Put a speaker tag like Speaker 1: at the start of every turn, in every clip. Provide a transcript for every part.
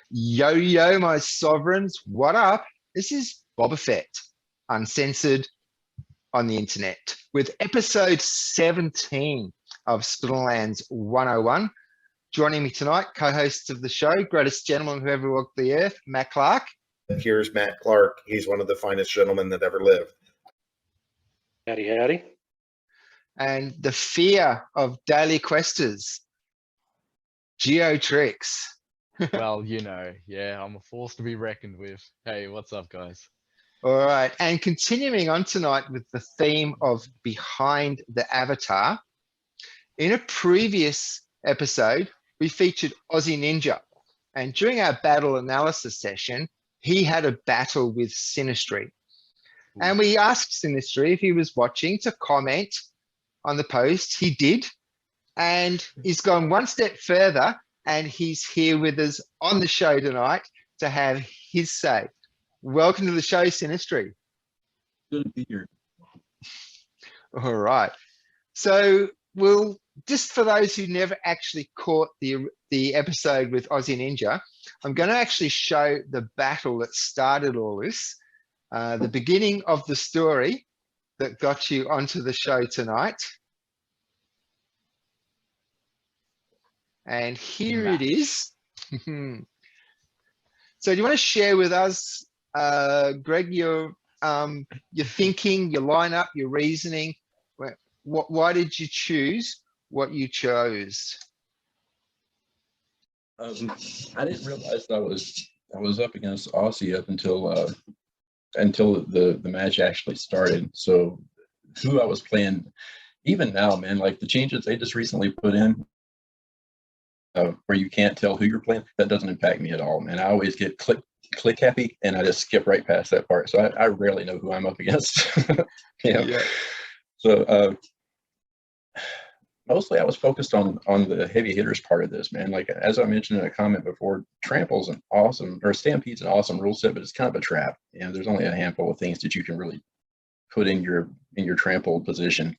Speaker 1: Yo, yo, my sovereigns, what up? This is Boba Fett, uncensored on the internet, with episode 17 of Splinterlands 101. Joining me tonight, co-hosts of the show, greatest gentleman who ever walked the earth, Matt Clark.
Speaker 2: Here's Matt Clark. He's one of the finest gentlemen that ever lived.
Speaker 3: Howdy, howdy.
Speaker 1: And the fear of daily questers, Geo Tricks.
Speaker 4: Well, you know, yeah, I'm a force to be reckoned with. Hey, what's up, guys?
Speaker 1: All right, and continuing on tonight with the theme of Behind the Avatar. In a previous episode, we featured Aussie Ninja, and during our battle analysis session, he had a battle with Sinistry. And we asked Sinistry if he was watching to comment on the post. He did, and he's gone one step further, and he's here with us on the show tonight to have his say. Welcome to the show, Sinistry.
Speaker 5: Good to be here.
Speaker 1: All right. So we'll, just for those who never actually caught the episode with Aussie Ninja, I'm going to actually show the battle that started all this, the beginning of the story that got you onto the show tonight. And here it is. So do you want to share with us, Greg, your thinking, your lineup, your reasoning? Why did you choose what you chose?
Speaker 5: I didn't realize that I was up against Aussie up until the match actually started. So who I was playing, even now, man, like the changes they just recently put in, where you can't tell who you're playing, that doesn't impact me at all, man. I always get click happy, and I just skip right past that part. So I rarely know who I'm up against. Yeah. So mostly I was focused on the heavy hitters part of this, man. Like as I mentioned in a comment before, Trample's an awesome, or Stampede's an awesome rule set, but it's kind of a trap. You know, there's only a handful of things that you can really put in your trample position.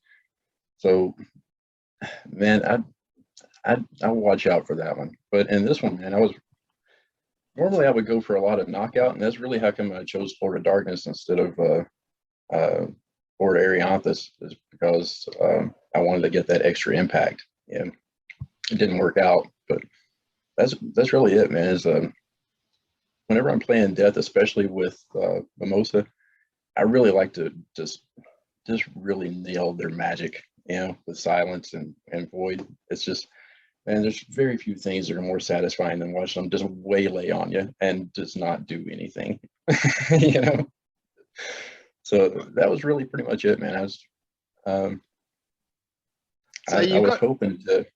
Speaker 5: So, man, I watch out for that one. But in this one, man, normally I would go for a lot of knockout, and that's really how come I chose Florida Darkness instead of Florida Arianthus, is because I wanted to get that extra impact. And it didn't work out, but that's really it, man. Is whenever I'm playing Death, especially with Mimosa, I really like to just really nail their magic, you know, with Silence and Void. It's just, man, there's very few things that are more satisfying than watching them just waylay on you and just not do anything, you know? So that was really pretty much it, man. I was hoping to,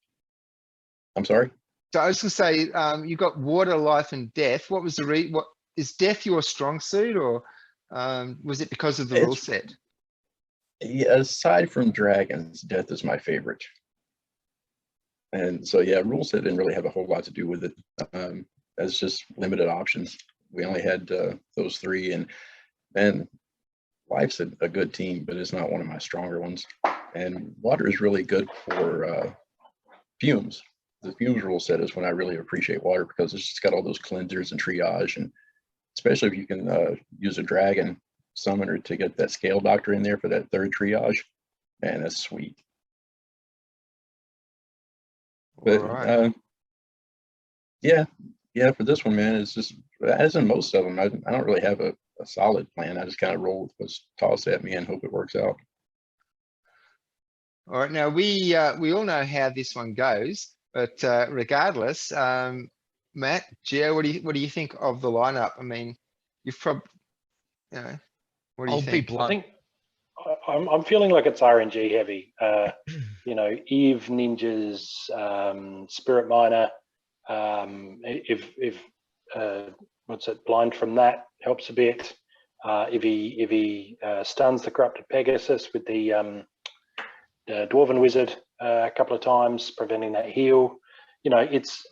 Speaker 5: I'm sorry?
Speaker 1: So I was going to say, you got Water, Life, and Death. What was what is Death your strong suit, or was it because of the rule set?
Speaker 5: Yeah, aside from Dragons, Death is my favorite. And so, yeah, rule set didn't really have a whole lot to do with it. That's just limited options. We only had those three, and Life's a good team, but it's not one of my stronger ones. And Water is really good for Fumes. The Fumes rule set is when I really appreciate Water, because it's just got all those cleansers and triage, and especially if you can use a Dragon Summoner to get that Scale Doctor in there for that third triage, man, that's sweet. But
Speaker 1: right.
Speaker 5: yeah, for this one, man, it's just, as in most of them, I don't really have a solid plan. I just kind of roll with what's tossed at me and hope it works out.
Speaker 1: All right. Now we all know how this one goes, but regardless, Matt, Gio, what do you think of the lineup? I mean, you've probably, you know, what do you think?
Speaker 3: I think I'm feeling like it's RNG heavy. You know, Eve, Ninjas, Spirit Miner. If what's it? Blind from that helps a bit. If he stuns the corrupted Pegasus with the Dwarven Wizard a couple of times, preventing that heal. You know, it's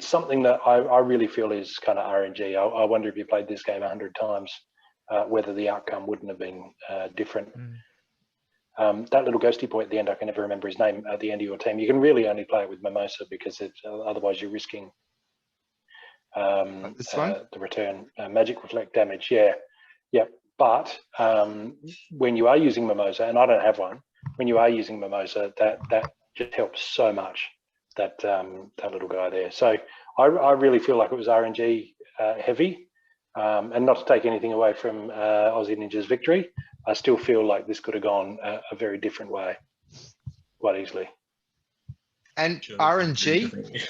Speaker 3: something that I really feel is kind of RNG. I wonder if you played this game 100 times, whether the outcome wouldn't have been different. That little ghosty boy at the end, I can never remember his name, at the end of your team, you can really only play it with Mimosa, because otherwise you're risking
Speaker 1: This one?
Speaker 3: The return magic reflect damage. Yeah, yep. But when you are using Mimosa, and I don't have one, when you are using Mimosa, that just helps so much. That that little guy there. So I really feel like it was RNG heavy, and not to take anything away from Aussie Ninja's victory, I still feel like this could have gone a very different way, quite easily.
Speaker 1: And
Speaker 5: Chose
Speaker 1: RNG,
Speaker 5: differently.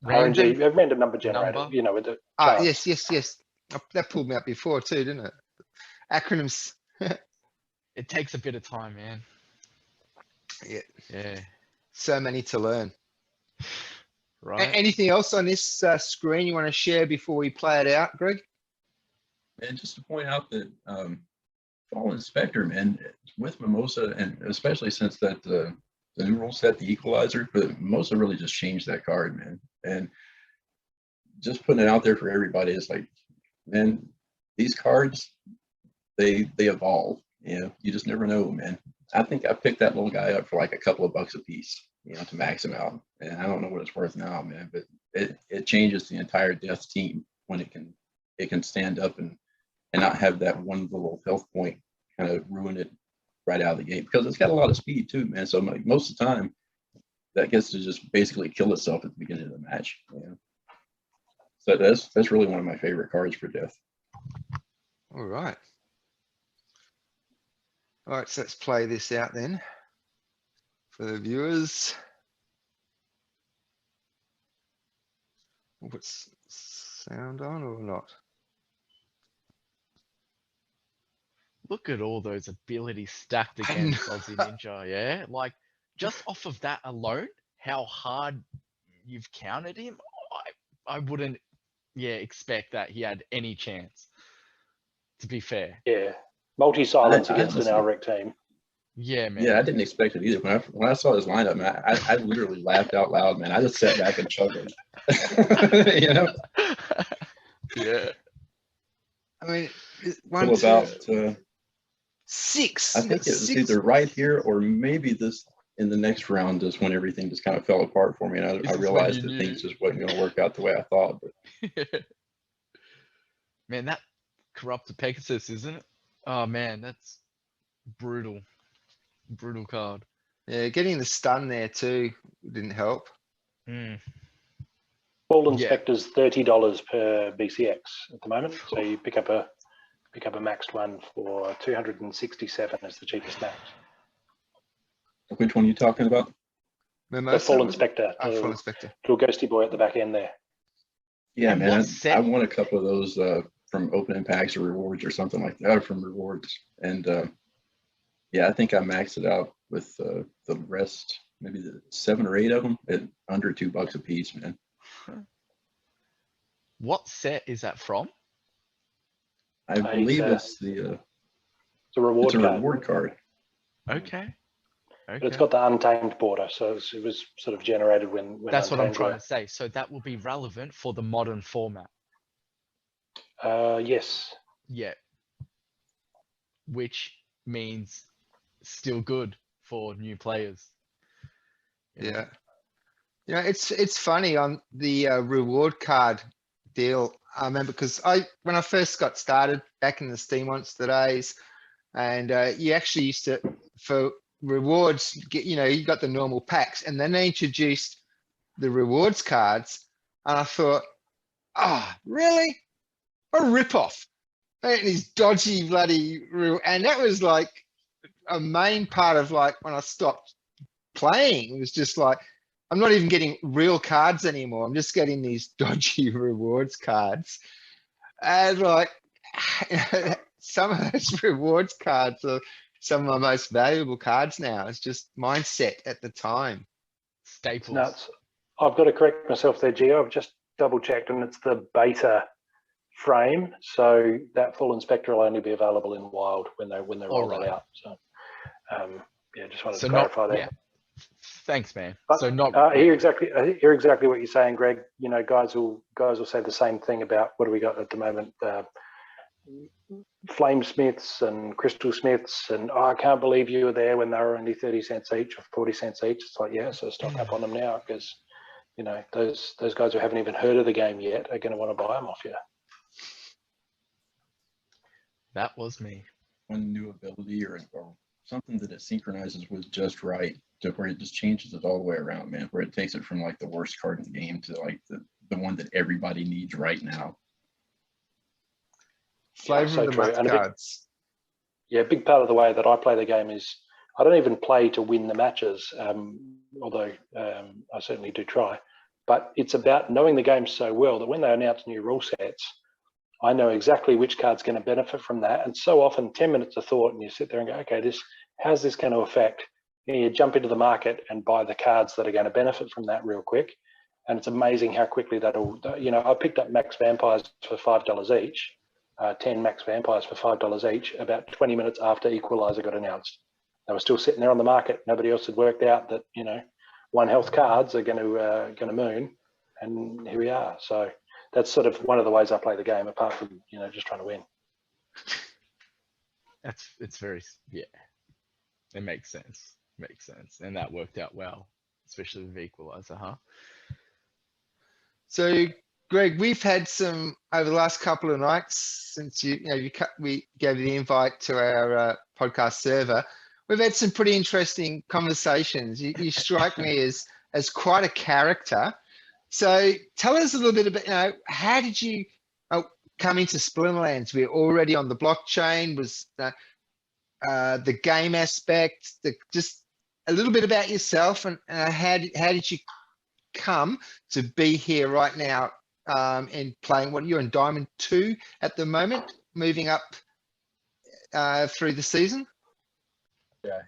Speaker 3: Random number generator,
Speaker 4: number?
Speaker 3: you know, with the
Speaker 1: ah,
Speaker 3: chance.
Speaker 1: yes. That pulled me up before too, didn't it? Acronyms.
Speaker 4: It takes a bit of time, man.
Speaker 1: Yeah,
Speaker 4: Yeah.
Speaker 1: so many to learn.
Speaker 4: Right.
Speaker 1: Anything else on this screen you want to share before we play it out, Greg?
Speaker 5: And just to point out that Fallen Spectre, man, with Mimosa, and especially since that the new rule set, the Equalizer, but Mimosa really just changed that card, man. And just putting it out there for everybody is like, man, these cards, they evolve. You know, you just never know, man. I think I picked that little guy up for like a couple of bucks a piece, you know, to max him out. And I don't know what it's worth now, man, but it changes the entire death team when it can stand up and not have that one little health point kind of ruin it right out of the gate, because it's got a lot of speed too, man. So like most of the time that gets to just basically kill itself at the beginning of the match. You know? So that's really one of my favorite cards for death.
Speaker 1: All right. All right, so let's play this out then for the viewers. What's sound on or not?
Speaker 4: Look at all those abilities stacked
Speaker 1: I
Speaker 4: against
Speaker 1: know.
Speaker 4: Aussie Ninja, yeah? Like, just off of that alone, how hard you've countered him, I wouldn't, expect that he had any chance, to be fair.
Speaker 3: Yeah, multi-silence
Speaker 5: I
Speaker 3: against an
Speaker 5: honestly-
Speaker 3: Alric team.
Speaker 4: Yeah, man.
Speaker 5: Yeah, I didn't expect it either. When I saw his lineup, man, I literally laughed out loud, man. I just sat back and chuckled. You know,
Speaker 4: Yeah.
Speaker 1: I mean,
Speaker 5: till
Speaker 1: one, two,
Speaker 5: about
Speaker 1: six.
Speaker 5: I
Speaker 1: You
Speaker 5: think
Speaker 1: got
Speaker 5: it was
Speaker 1: six.
Speaker 5: either right here or maybe this in the next round is when everything just kind of fell apart for me, and
Speaker 4: This
Speaker 5: I
Speaker 4: is when
Speaker 5: realized
Speaker 4: you
Speaker 5: that
Speaker 4: knew.
Speaker 5: things just wasn't going to work out the way I thought. But
Speaker 4: Man, that corrupted Pegasus, isn't it? Oh man, that's brutal. Brutal card.
Speaker 1: Yeah, getting the stun there too didn't help.
Speaker 4: Mm.
Speaker 3: Fallen
Speaker 4: Yeah.
Speaker 3: Spectre's $30 per BCX at the moment. So you pick up a maxed one for 267 as the cheapest max.
Speaker 5: which one are you talking about?
Speaker 1: Mimosa,
Speaker 3: The Fallen
Speaker 1: was it?
Speaker 3: Spectre,
Speaker 1: Ah,
Speaker 3: the
Speaker 1: Fallen Spectre.
Speaker 3: little ghosty boy at the back end there.
Speaker 5: Yeah,
Speaker 4: And
Speaker 5: man,
Speaker 4: what
Speaker 5: I
Speaker 4: set-
Speaker 5: won a couple of those from opening packs or rewards or something like that, or from rewards. And yeah, I think I maxed it out with the rest, maybe the 7 or 8 of them at under $2 a piece, man.
Speaker 4: What set is that from?
Speaker 5: I believe it's the
Speaker 3: It's a reward
Speaker 5: it's a
Speaker 3: card.
Speaker 5: reward card.
Speaker 4: Okay.
Speaker 3: But it's
Speaker 4: Okay.
Speaker 3: got the Untamed border, so it was sort of generated when
Speaker 4: That's what I'm
Speaker 3: Untamed
Speaker 4: trying
Speaker 3: were-
Speaker 4: to say. So that will be relevant for the modern format.
Speaker 3: Yes.
Speaker 4: Yeah. Which means still good for new players. You know?
Speaker 1: Yeah. You know, it's funny on the reward card deal. I remember because when I first got started back in the Steam Monster days, and you actually used to, for rewards, get, you got the normal packs, and then they introduced the rewards cards, and I thought, really? A ripoff. These dodgy bloody, and that was like a main part of like when I stopped playing. It was just like, I'm not even getting real cards anymore. I'm just getting these dodgy rewards cards. And like, some of those rewards cards are some of my most valuable cards now. It's just mindset at the time.
Speaker 3: It's
Speaker 4: Staples.
Speaker 3: nuts. I've got to correct myself there, Gio. I've just double checked, and it's the beta frame. So that Fallen Spectre will only be available in Wild when they roll
Speaker 4: right.
Speaker 3: it out. So yeah, just wanted
Speaker 4: So
Speaker 3: to
Speaker 4: not,
Speaker 3: clarify that.
Speaker 4: yeah. Thanks, man.
Speaker 3: But
Speaker 4: So not.
Speaker 3: I hear exactly what you're saying, Greg. You know, guys will say the same thing about what do we got at the moment? Flame Smiths and Crystal Smiths, and I can't believe you were there when they were only 30 cents each or 40 cents each. It's like, yeah, so stock up on them now because you know, those guys who haven't even heard of the game yet are going to want to buy them off you.
Speaker 4: That was me.
Speaker 5: One new ability or something that it synchronizes with just right, to where it just changes it all the way around, man. Where it takes it from like the worst card in the game to like the one that everybody needs right now.
Speaker 1: Flavor
Speaker 3: so
Speaker 1: of the
Speaker 3: true.
Speaker 1: month
Speaker 3: And a big-
Speaker 1: cards.
Speaker 3: Yeah, a big part of the way that I play the game is I don't even play to win the matches, although I certainly do try. But it's about knowing the game so well that when they announce new rule sets, I know exactly which card's going to benefit from that. And so often 10 minutes of thought and you sit there and go, okay, how's this going to affect? And you jump into the market and buy the cards that are going to benefit from that real quick. And it's amazing how quickly that'll, you know, I picked up Max Vampires for $5 each, 10 Max Vampires for $5 each, about 20 minutes after Equalizer got announced. They were still sitting there on the market. Nobody else had worked out that, you know, 1 health cards are going to moon, and here we are. So that's sort of one of the ways I play the game, apart from, you know, just trying to win.
Speaker 4: It's very, yeah, it makes sense. And that worked out well, especially with Equalizer, huh?
Speaker 1: So, Greg, we've had some over the last couple of nights since we gave you the invite to our podcast server. We've had some pretty interesting conversations. You strike me as quite a character. So, tell us a little bit about, how did you come into Splinterlands? We're already on the blockchain. Was the game aspect? Just a little bit about yourself, and how did you come to be here right now and playing? What you're in Diamond 2 at the moment, moving up through the season.
Speaker 5: Yeah,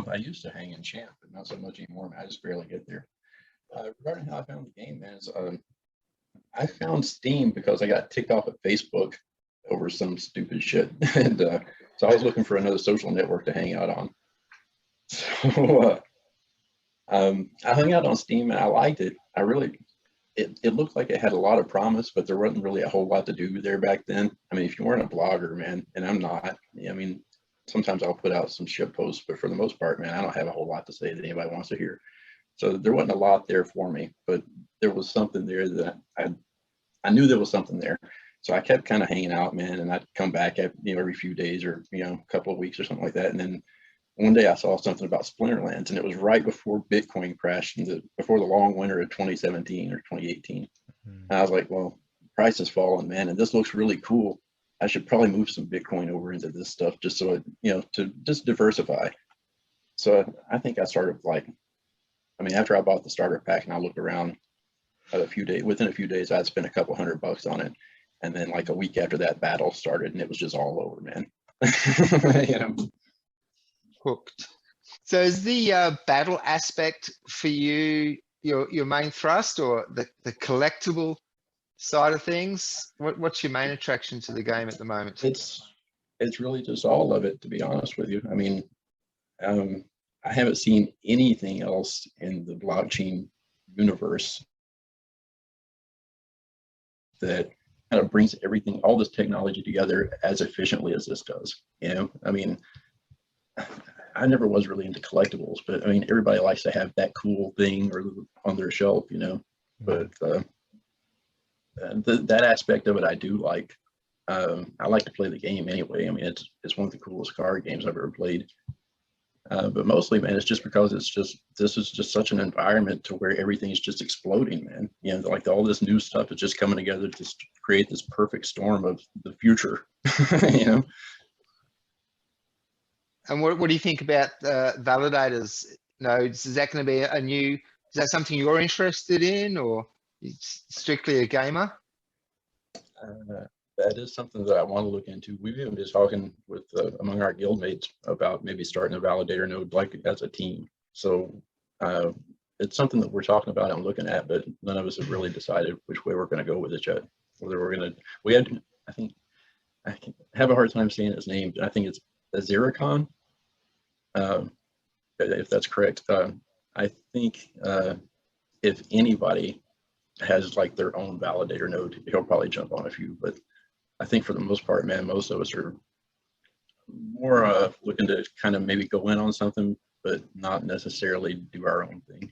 Speaker 5: I used to hang in Champ, but not so much anymore, man. I just barely get there. Regarding how I found the game, man, is I found Steam because I got ticked off at Facebook over some stupid shit. And so I was looking for another social network to hang out on. So I hung out on Steam and I liked it. It looked like it had a lot of promise, but there wasn't really a whole lot to do there back then. I mean, if you weren't a blogger, man, and I'm not, I mean, sometimes I'll put out some shit posts, but for the most part, man, I don't have a whole lot to say that anybody wants to hear. So there wasn't a lot there for me, but there was something there that I knew there was something there. So I kept kind of hanging out, man, and I'd come back every few days or, a couple of weeks or something like that. And then one day I saw something about Splinterlands, and it was right before Bitcoin crashed, before the long winter of 2017 or 2018. And I was like, well, price has fallen, man, and this looks really cool. I should probably move some Bitcoin over into this stuff just so to just diversify. So I think I started after I bought the starter pack and I looked around within a few days, I'd spent a couple $100 on it. And then like a week after that, battle started and it was just all over, man.
Speaker 1: Hooked. So is the battle aspect for you your main thrust, or the collectible side of things? What's your main attraction to the game at the moment?
Speaker 5: It's really just all of it, to be honest with you. I mean, I haven't seen anything else in the blockchain universe that kind of brings everything, all this technology together as efficiently as this does. I mean, I never was really into collectibles, but I mean, everybody likes to have that cool thing or on their shelf, but that aspect of it, I do like. I like to play the game anyway. I mean, it's one of the coolest card games I've ever played. But mostly, man, it's just because this is just such an environment to where everything's just exploding, man. Like all this new stuff is just coming together to create this perfect storm of the future,
Speaker 1: And what do you think about validators nodes? Is that going to be is that something you're interested in, or strictly a gamer?
Speaker 5: That is something that I want to look into. We've even been talking with among our guildmates about maybe starting a validator node like as a team. So it's something that we're talking about and looking at, but none of us have really decided which way we're going to go with it yet. Whether I think I have a hard time saying his name, but I think it's Aziricon. If that's correct. I think if anybody has like their own validator node, he'll probably jump on a few, but I think for the most part, man, most of us are more looking to kind of maybe go in on something, but not necessarily do our own thing.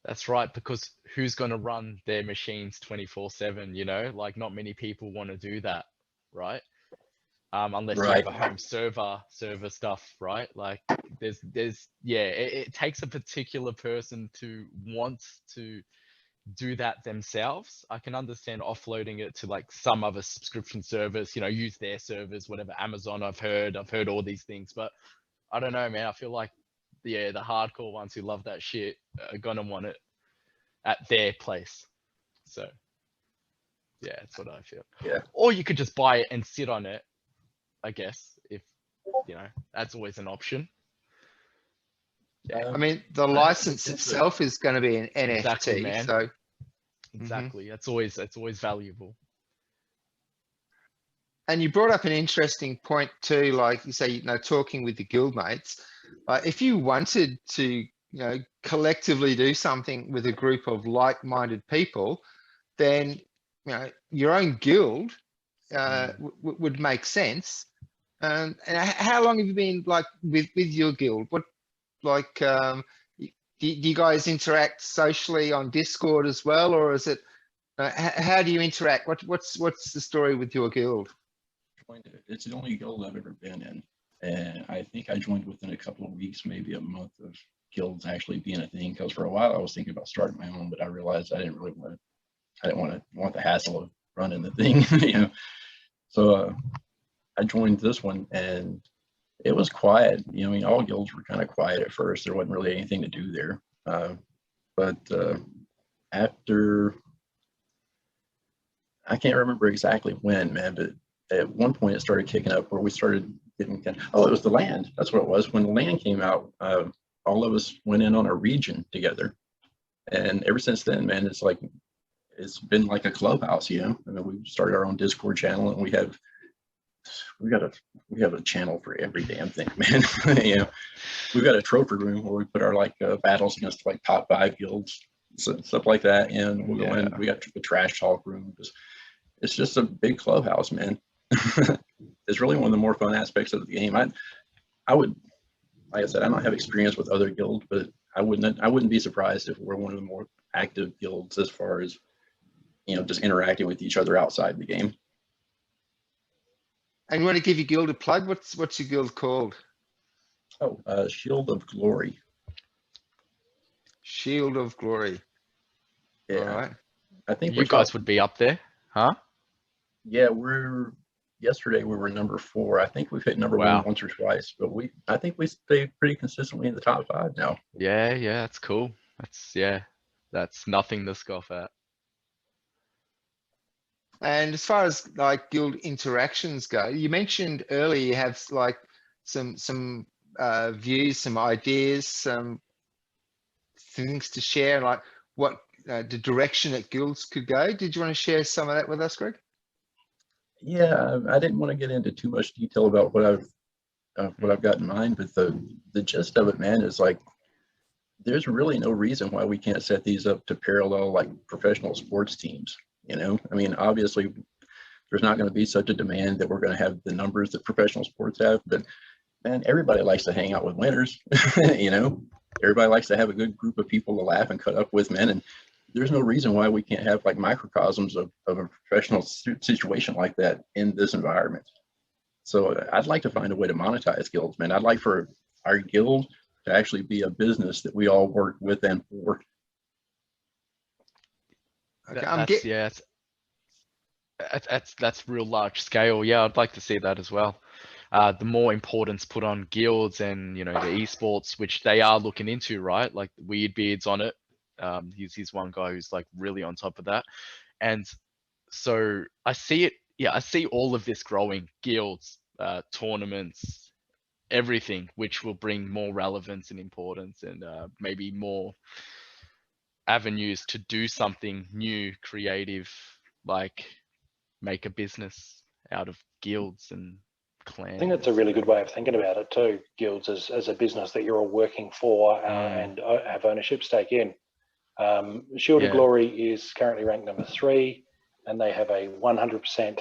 Speaker 4: That's right, because who's going to run their machines 24/7, you know? Like not many people want to do that, right? Unless you have
Speaker 5: Right.
Speaker 4: a home server stuff, right? Like yeah, it takes a particular person to want to do that themselves. I can understand offloading it to like some other subscription service, you know, use their servers, whatever, Amazon. I've heard all these things, but I don't know, man. I feel like the hardcore ones who love that shit are gonna want it at their place. So yeah, that's what I feel.
Speaker 5: Yeah.
Speaker 4: Or you could just buy it and sit on it, I guess, if you know, that's always an option. Yeah.
Speaker 1: I mean, the license itself is going to be an NFT,
Speaker 4: Exactly, man.
Speaker 1: so
Speaker 4: Exactly. That's always valuable.
Speaker 1: and you brought up an interesting point too, like you say, you know, talking with the guildmates. If you wanted to, you know, collectively do something with a group of like-minded people, then you know your own guild would make sense. And how long have you been like with your guild? What like do you guys interact socially on Discord as well, or is it how do you interact? What's the story with your guild?
Speaker 5: It's the only guild I've ever been in, and I think I joined within a couple of weeks, maybe a month of guilds actually being a thing. Because for a while I was thinking about starting my own, but I realized I didn't want the hassle of running the thing, you know. So I joined this one, and it was quiet. You know, I mean, all guilds were kind of quiet at first. There wasn't really anything to do there, but after, I can't remember exactly when, man, but at one point it started kicking up where we started getting, oh, it was the land. That's what it was. When the land came out, all of us went in on a region together. And ever since then, man, it's been like a clubhouse, you know. I mean, we started our own Discord channel, and we have a channel for every damn thing, man. You know, we've got a trophy room where we put our like battles against like top 5 guilds, stuff like that. And we'll go in, we got the trash talk room. It's just a big clubhouse, man. It's really one of the more fun aspects of the game. I would, like I said, I don't have experience with other guilds, but I wouldn't be surprised if we're one of the more active guilds as far as, you know, just interacting with each other outside the game.
Speaker 1: And you want to give your guild a plug? What's your guild called?
Speaker 5: Oh, Shield of Glory.
Speaker 1: Shield of Glory.
Speaker 5: Yeah.
Speaker 1: All right.
Speaker 5: I think
Speaker 4: You guys would be up there, huh?
Speaker 5: Yeah, yesterday we were number 4. I think we've hit number 1 once or twice, but I think we stay pretty consistently in the top 5 now.
Speaker 4: Yeah, that's cool. That's nothing to scoff at.
Speaker 1: And as far as like guild interactions go, you mentioned earlier you have like some views, some ideas, some things to share, like what the direction that guilds could go. Did you want to share some of that with us, Greg?
Speaker 5: Yeah, I didn't want to get into too much detail about what I've got in mind, but the gist of it, man, is like there's really no reason why we can't set these up to parallel like professional sports teams. You know, I mean, obviously there's not going to be such a demand that we're going to have the numbers that professional sports have, but man, everybody likes to hang out with winners. You know, everybody likes to have a good group of people to laugh and cut up with, man. And there's no reason why we can't have like microcosms of a professional situation like that in this environment. So I'd like to find a way to monetize guilds, man. I'd like for our guild to actually be a business that we all work with and for.
Speaker 1: Okay,
Speaker 4: That's real large scale. Yeah, I'd like to see that as well. The more importance put on guilds and, you know, the esports, which they are looking into, right? Like Weirdbeard's on it. He's one guy who's like really on top of that. And so I see it. Yeah, I see all of this growing, guilds, tournaments, everything, which will bring more relevance and importance and maybe more avenues to do something new, creative, like make a business out of guilds and clans.
Speaker 3: I think that's a really good way of thinking about it too. Guilds as a business that you're all working for and have ownership stake in. Shield of Glory is currently ranked number 3, and they have a 100%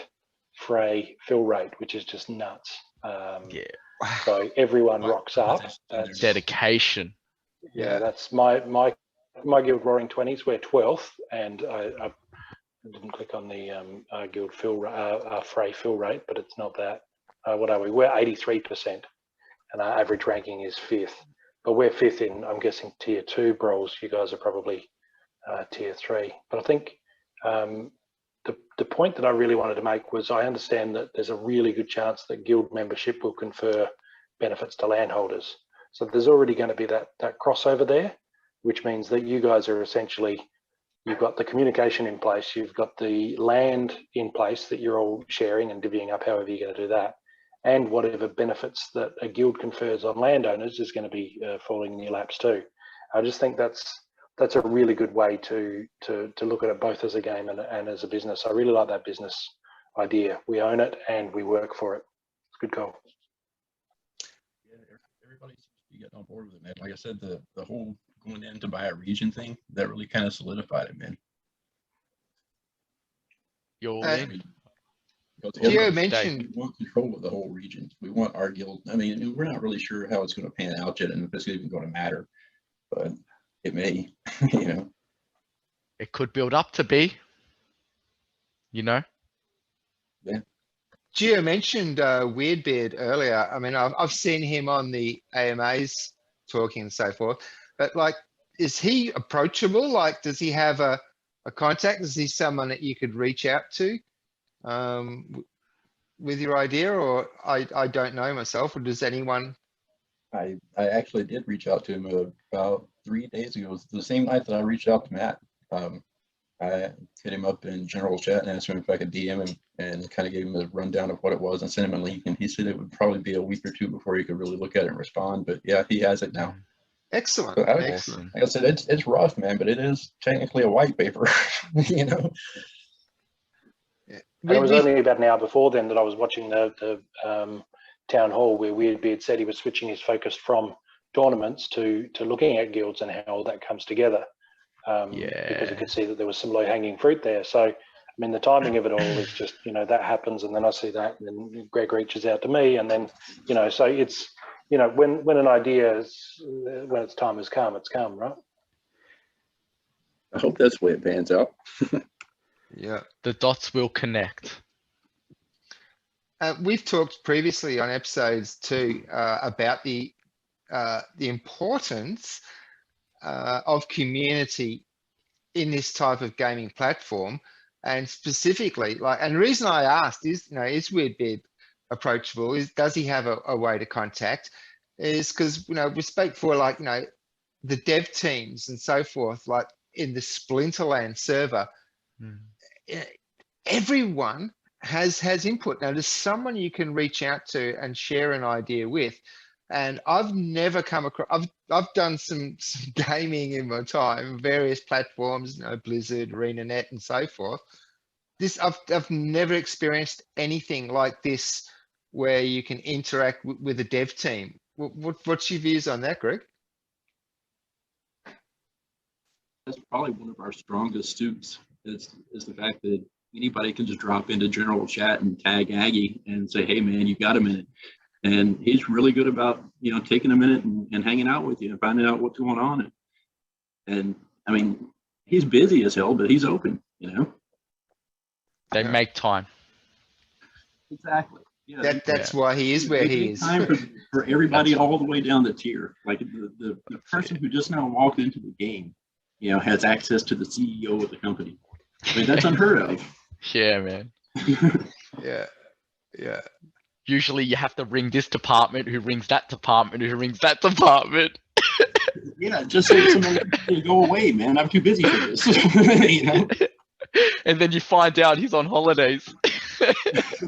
Speaker 3: Frey fill rate, which is just nuts. So everyone rocks up.
Speaker 4: That's dedication.
Speaker 3: Yeah, that's my my guild Roaring 20s, we're 12th, and I didn't click on the guild fray fill rate, but it's not that. What are we? We're 83%, and our average ranking is 5th. But we're 5th in, I'm guessing, tier 2 brawls. You guys are probably tier 3. But I think the point that I really wanted to make was I understand that there's a really good chance that guild membership will confer benefits to landholders. So there's already going to be that crossover there, which means that you guys are essentially, you've got the communication in place, you've got the land in place that you're all sharing and divvying up however you're going to do that, and whatever benefits that a guild confers on landowners is going to be falling in your laps too. I just think that's a really good way to look at it both as a game and as a business. I really like that business idea. We own it and we work for it. It's a good goal.
Speaker 5: Yeah, everybody seems to be getting on board with it, man. Like I said, the whole going in to buy a region thing, that really kind of solidified it, man.
Speaker 4: You're in.
Speaker 1: Geo mentioned
Speaker 5: we want control of the whole region. We want our guild. I mean, we're not really sure how it's going to pan out yet, and if it's even going to matter, but it may. You know,
Speaker 4: It could build up to be. You know.
Speaker 5: Yeah.
Speaker 1: Geo mentioned Weirdbeard earlier. I mean, I've seen him on the AMAs talking and so forth, but like, is he approachable? Like, does he have a contact? Is he someone that you could reach out to with your idea? Or I don't know myself, or does anyone?
Speaker 5: I actually did reach out to him about 3 days ago. It was the same night that I reached out to Matt. I hit him up in general chat and asked him if I could DM him and kind of gave him a rundown of what it was and sent him a link. And he said it would probably be a week or two before he could really look at it and respond. But yeah, he has it now.
Speaker 1: Excellent.
Speaker 5: So
Speaker 1: Excellent.
Speaker 5: like I said, it's rough, man, but it is technically a white paper, you know.
Speaker 3: And it was only about an hour before then that I was watching the town hall where Weirdbeard said he was switching his focus from tournaments to looking at guilds and how all that comes together. Because he could see that there was some low-hanging fruit there. So, I mean, the timing of it all is just, you know, that happens, and then I see that, and then Greg reaches out to me, and then, you know, so it's, you know, when an idea is, when its time has come, it's come, right?
Speaker 5: I hope that's the way it pans out.
Speaker 1: Yeah.
Speaker 4: The dots will connect.
Speaker 1: We've talked previously on episodes too about the importance of community in this type of gaming platform, and specifically, like, and the reason I asked is, you know, is Weirdbeard approachable? Does he have a way to contact? Is because, you know, we spoke for, like, you know, the dev teams and so forth, like in the Splinterlands server. Everyone has input. Now, there's someone you can reach out to and share an idea with. And I've never come across, I've done some gaming in my time, various platforms, you know, Blizzard, ArenaNet, and so forth. I've never experienced anything like this where you can interact with a dev team. What's your views on that, Greg?
Speaker 5: That's probably one of our strongest suits is the fact that anybody can just drop into general chat and tag Aggie and say, hey man, you got a minute. And he's really good about, you know, taking a minute and hanging out with you and finding out what's going on. And I mean, he's busy as hell, but he's open, you know.
Speaker 4: They make time.
Speaker 5: Exactly. Yeah,
Speaker 1: That's why he is where he is.
Speaker 5: Time for everybody all the way down the tier. Like the person who just now walked into the game, you know, has access to the CEO of the company. I mean, that's unheard of.
Speaker 4: Yeah, man.
Speaker 1: Yeah.
Speaker 4: Usually you have to ring this department, who rings that department, who rings that department.
Speaker 5: Yeah, just say somebody go away, man. I'm too busy for this. You know?
Speaker 4: And then you find out he's on holidays.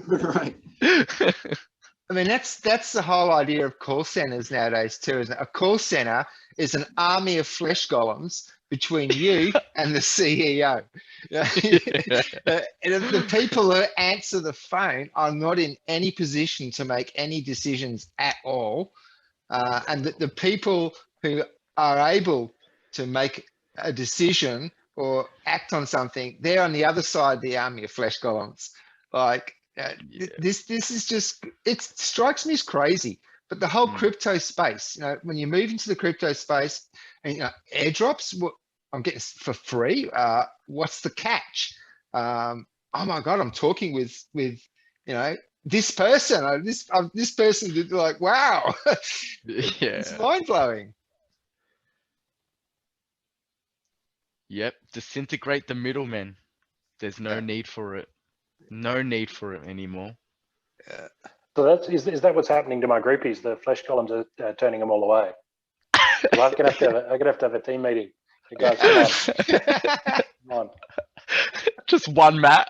Speaker 5: Right.
Speaker 1: I mean, that's the whole idea of call centers nowadays too, isn't it? A call center is an army of flesh golems between you and the CEO. And if the people who answer the phone are not in any position to make any decisions at all, and the people who are able to make a decision or act on something, they're on the other side of the army of flesh golems. Like, this is just, it strikes me as crazy. But the whole crypto space, you know, when you move into the crypto space, and, you know, airdrops, I'm getting for free. What's the catch? Oh my God, I'm talking with this person. This person did like, wow. It's
Speaker 4: Yeah.
Speaker 1: mind blowing.
Speaker 4: Yep. Disintegrate the middlemen. There's no
Speaker 1: Yeah.
Speaker 4: need for it. No need for it anymore.
Speaker 3: So is that what's happening to my groupies? The flesh columns are turning them all away. Well, I'm gonna have to have a team meeting. You guys, come on.
Speaker 4: Just one mat,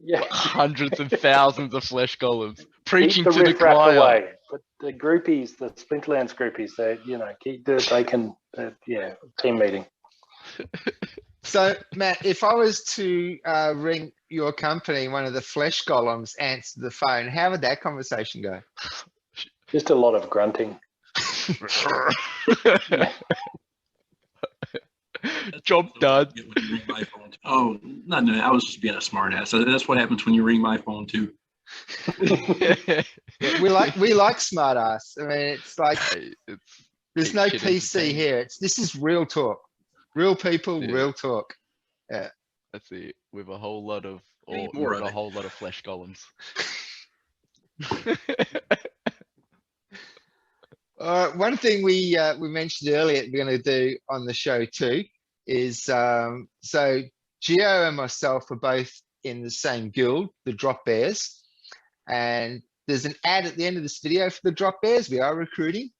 Speaker 3: Yeah.
Speaker 4: hundreds and thousands of flesh golems
Speaker 3: Keep
Speaker 4: preaching
Speaker 3: the
Speaker 4: to the
Speaker 3: riffraff
Speaker 4: choir.
Speaker 3: away, but the groupies, the Splinterlands groupies, they can team meeting.
Speaker 1: So Matt, if I was to ring your company, one of the flesh golems answered the phone, how would that conversation go?
Speaker 3: Just a lot of grunting.
Speaker 4: Job done.
Speaker 5: Ring my phone. Oh, no, I was just being a smart ass. So that's what happens when you ring my phone too.
Speaker 1: We like smart ass. I mean, it's like there's no
Speaker 4: shit
Speaker 1: PC
Speaker 4: entertaining.
Speaker 1: here. This is real talk, real people,
Speaker 4: Yeah.
Speaker 1: real talk.
Speaker 4: That's it. With a whole lot of,
Speaker 5: Need
Speaker 4: or
Speaker 5: more
Speaker 4: not
Speaker 5: of
Speaker 4: a
Speaker 5: it.
Speaker 4: whole lot of flesh golems.
Speaker 1: One thing we mentioned earlier we're going to do on the show too is so Geo and myself are both in the same guild, the Drop Bears, and there's an ad at the end of this video for the Drop Bears. We are recruiting,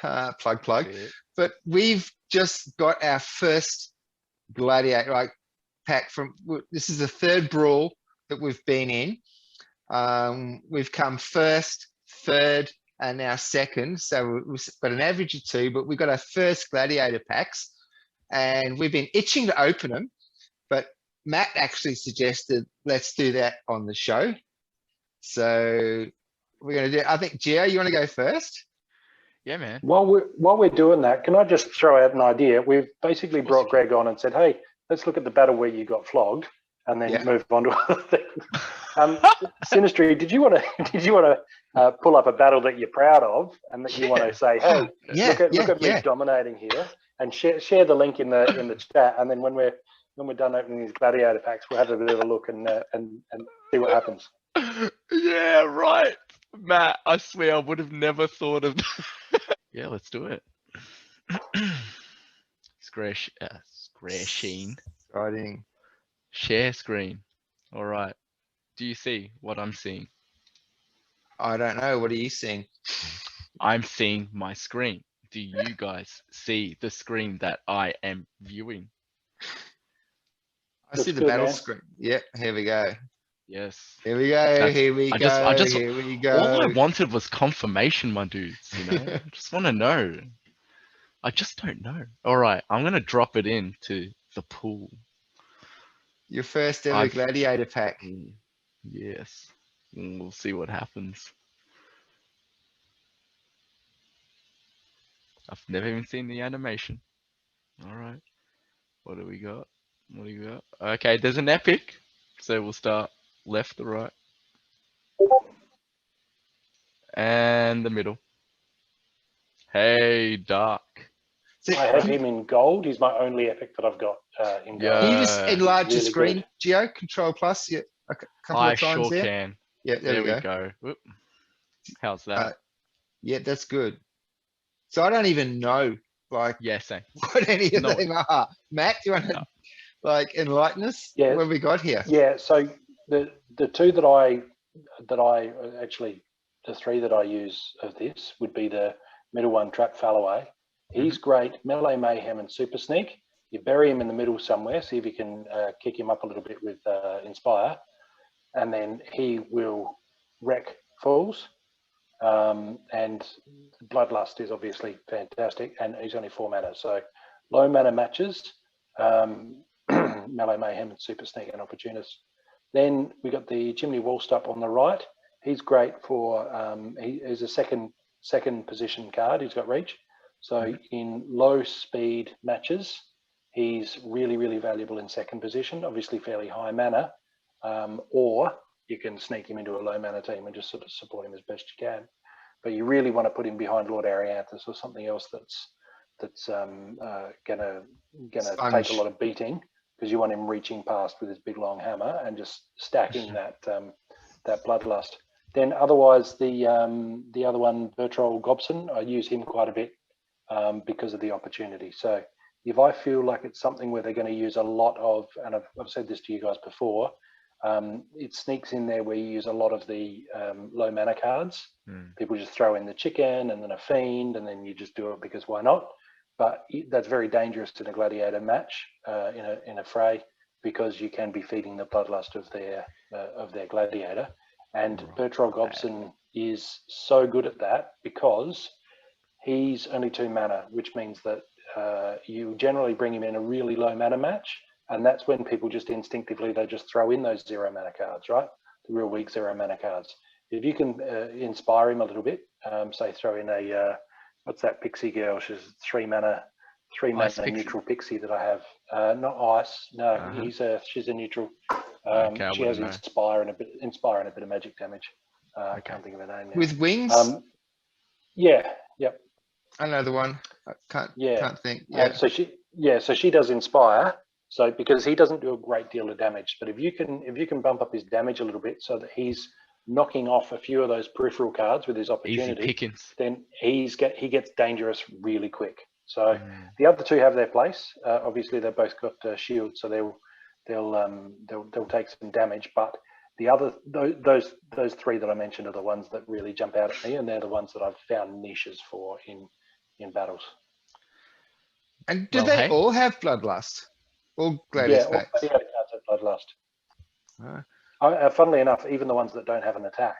Speaker 1: plug.
Speaker 4: That's it.
Speaker 1: But we've just got our first Gladiator pack from. This is the third brawl that we've been in. We've come first, third, and now second. So we've got an average of 2, but we got our first Gladiator packs, and we've been itching to open them. But Matt actually suggested let's do that on the show. So we're going to do. I think Gio, you want to go first?
Speaker 4: Yeah, man.
Speaker 3: While we're doing that, can I just throw out an idea? We've basically
Speaker 4: Of course
Speaker 3: brought Greg on and said, "Hey, let's look at the battle where you got flogged," and then move on to other things. Sinistry, did you want to pull up a battle that you're proud of and that you want to say, "Hey, look at me dominating here," and share the link in the chat, and then when we're done opening these Gladiator packs, we'll have a bit of a look and see what happens.
Speaker 4: Yeah, right. Matt, I swear I would have never thought of Yeah, let's do it. Screen.
Speaker 1: Exciting.
Speaker 4: Share screen. All right. Do you see what I'm seeing?
Speaker 1: I don't know. What are you seeing?
Speaker 4: I'm seeing my screen. Do you guys see the screen that I am viewing?
Speaker 1: I see
Speaker 3: Looks
Speaker 1: the
Speaker 3: good,
Speaker 1: battle
Speaker 3: man.
Speaker 1: screen. Yep, here we go.
Speaker 4: Yes.
Speaker 1: Here we go.
Speaker 4: That's-
Speaker 1: Here we
Speaker 4: I
Speaker 1: go.
Speaker 4: just-
Speaker 1: Here we go.
Speaker 4: All I wanted was confirmation, my dudes. You know, I just want to know. I just don't know. All right, I'm gonna drop it into the pool.
Speaker 1: Your first ever
Speaker 4: I've-
Speaker 1: Gladiator pack.
Speaker 4: Yes. And we'll see what happens. I've never even seen the animation. All right. What do we got? What do you got? Okay, there's an epic. So we'll start left to right. And the middle. Hey, Dark.
Speaker 1: So,
Speaker 3: I have him in gold. He's my only epic that I've got in gold.
Speaker 1: can you just enlarge the
Speaker 3: Really
Speaker 1: screen,
Speaker 3: good.
Speaker 1: Geo? Control plus, yeah, a couple
Speaker 4: I
Speaker 1: of times
Speaker 4: sure
Speaker 1: there.
Speaker 4: can.
Speaker 1: Yeah, there we go.
Speaker 4: Whoop. How's that?
Speaker 1: Yeah, that's good. So I don't even know like
Speaker 4: Yeah, same.
Speaker 1: what any of
Speaker 4: No.
Speaker 1: them are. Matt, do you want to
Speaker 4: No.
Speaker 1: like enlighten us?
Speaker 3: Yeah.
Speaker 1: What have we got here?
Speaker 3: Yeah, so the two that I actually, the 3 that I use of this would be the middle one, Trap Fallaway. He's great, Melee Mayhem and Super Sneak. You bury him in the middle somewhere, see if you can kick him up a little bit with Inspire, and then he will wreck fools. And Bloodlust is obviously fantastic, and he's only 4 mana, so low mana matches, Melee Mayhem and Super Sneak and Opportunist. Then we got the Chimney Wallstop on the right. He's great for he is a second position card. He's got reach, so in low speed matches, he's really valuable in second position. Obviously fairly high mana, or you can sneak him into a low mana team and just sort of support him as best you can. But you really want to put him behind Lord Arianthus or something else gonna take
Speaker 1: Sponge.
Speaker 3: a lot of beating, because you want him reaching past with his big long hammer and just stacking that bloodlust. Then otherwise the other one, Bertrol Gobson, I use him quite a bit because of the opportunity. So if I feel like it's something where they're going to use a lot of, and I've said this to you guys before, it sneaks in there where you use a lot of the low mana cards. People just throw in the chicken and then a fiend, and then you just do it because why not? But that's very dangerous in a gladiator match, in a fray, because you can be feeding the bloodlust of their gladiator. And Bertrol Gobson is so good at that because he's only 2 mana, which means that you generally bring him in a really low mana match, and that's when people just instinctively, they just throw in those 0 mana cards, right? The real weak 0 mana cards. If you can inspire him a little bit, say throw in a what's that pixie girl? She's 3 mana
Speaker 4: Pixie.
Speaker 3: neutral pixie that I have. Not ice, no. She's a neutral.
Speaker 4: Okay, I
Speaker 3: she has
Speaker 4: wouldn't
Speaker 3: inspire and a bit of magic damage. I can't think of her name now.
Speaker 1: With wings?
Speaker 3: Yeah, yep.
Speaker 1: Another one. I can't think.
Speaker 3: Yeah. So she does inspire. So because he doesn't do a great deal of damage, but if you can bump up his damage a little bit so that he's knocking off a few of those peripheral cards with his opportunity,
Speaker 4: Easy pickings.
Speaker 3: then he gets dangerous really quick. So the other 2 have their place. Obviously, they've both got shields, so they'll take some damage. But the other those 3 that I mentioned are the ones that really jump out at me, and they're the ones that I've found niches for in battles.
Speaker 1: And do they all have bloodlust? All gladiator
Speaker 3: all
Speaker 1: packs?
Speaker 3: gladiator cards have bloodlust. Funnily enough, even the ones that don't have an attack,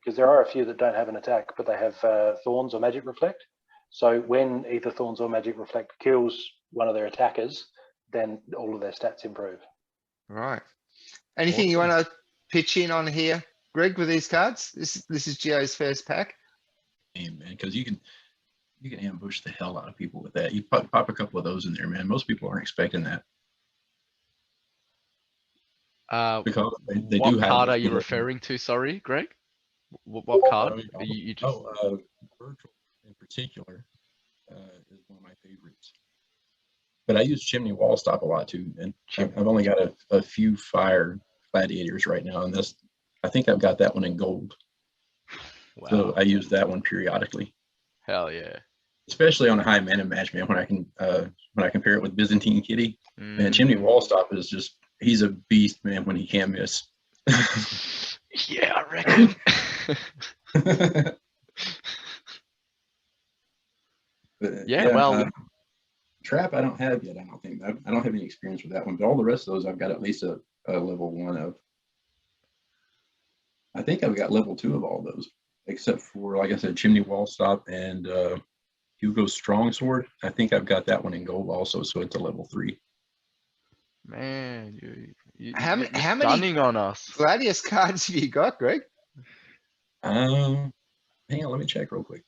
Speaker 3: because there are a few that don't have an attack, but they have Thorns or Magic Reflect. So when either Thorns or Magic Reflect kills one of their attackers, then all of their stats improve.
Speaker 1: Right. Anything you want to pitch in on here, Greg, with these cards? This is Geo's first pack.
Speaker 5: Hey, man, because you can ambush the hell out of people with that. You pop a couple of those in there, man. Most people aren't expecting that. Because they
Speaker 4: what
Speaker 5: do have
Speaker 4: card
Speaker 5: those
Speaker 4: are you
Speaker 5: little-
Speaker 4: referring to? Sorry, Greg. What card? You just...
Speaker 5: Virtual in particular is one of my favorites. But I use Chimney Wall Stop a lot too, and I've only got a few fire gladiators right now, and I think I've got that one in gold.
Speaker 4: Wow.
Speaker 5: So I use that one periodically.
Speaker 4: Hell yeah.
Speaker 5: Especially on a high mana match, man, when I compare it with Byzantine Kitty. Man, Chimney Wall Stop is just, he's a beast, man, when he can't miss.
Speaker 4: Yeah, I reckon.
Speaker 5: But,
Speaker 4: well,
Speaker 5: Trap I don't have yet, I don't think. I don't have any experience with that one, but all the rest of those I've got at least a level 1 of. I think I've got level 2 of all those, except for, like I said, Chimney Wall Stop and Hugo's Strong Sword. I think I've got that one in gold also, so it's a level 3.
Speaker 4: Man,
Speaker 1: How
Speaker 4: you're
Speaker 1: many
Speaker 4: stunning on us.
Speaker 1: Gladius cards have you got, Greg?
Speaker 5: Hang on, let me check real quick.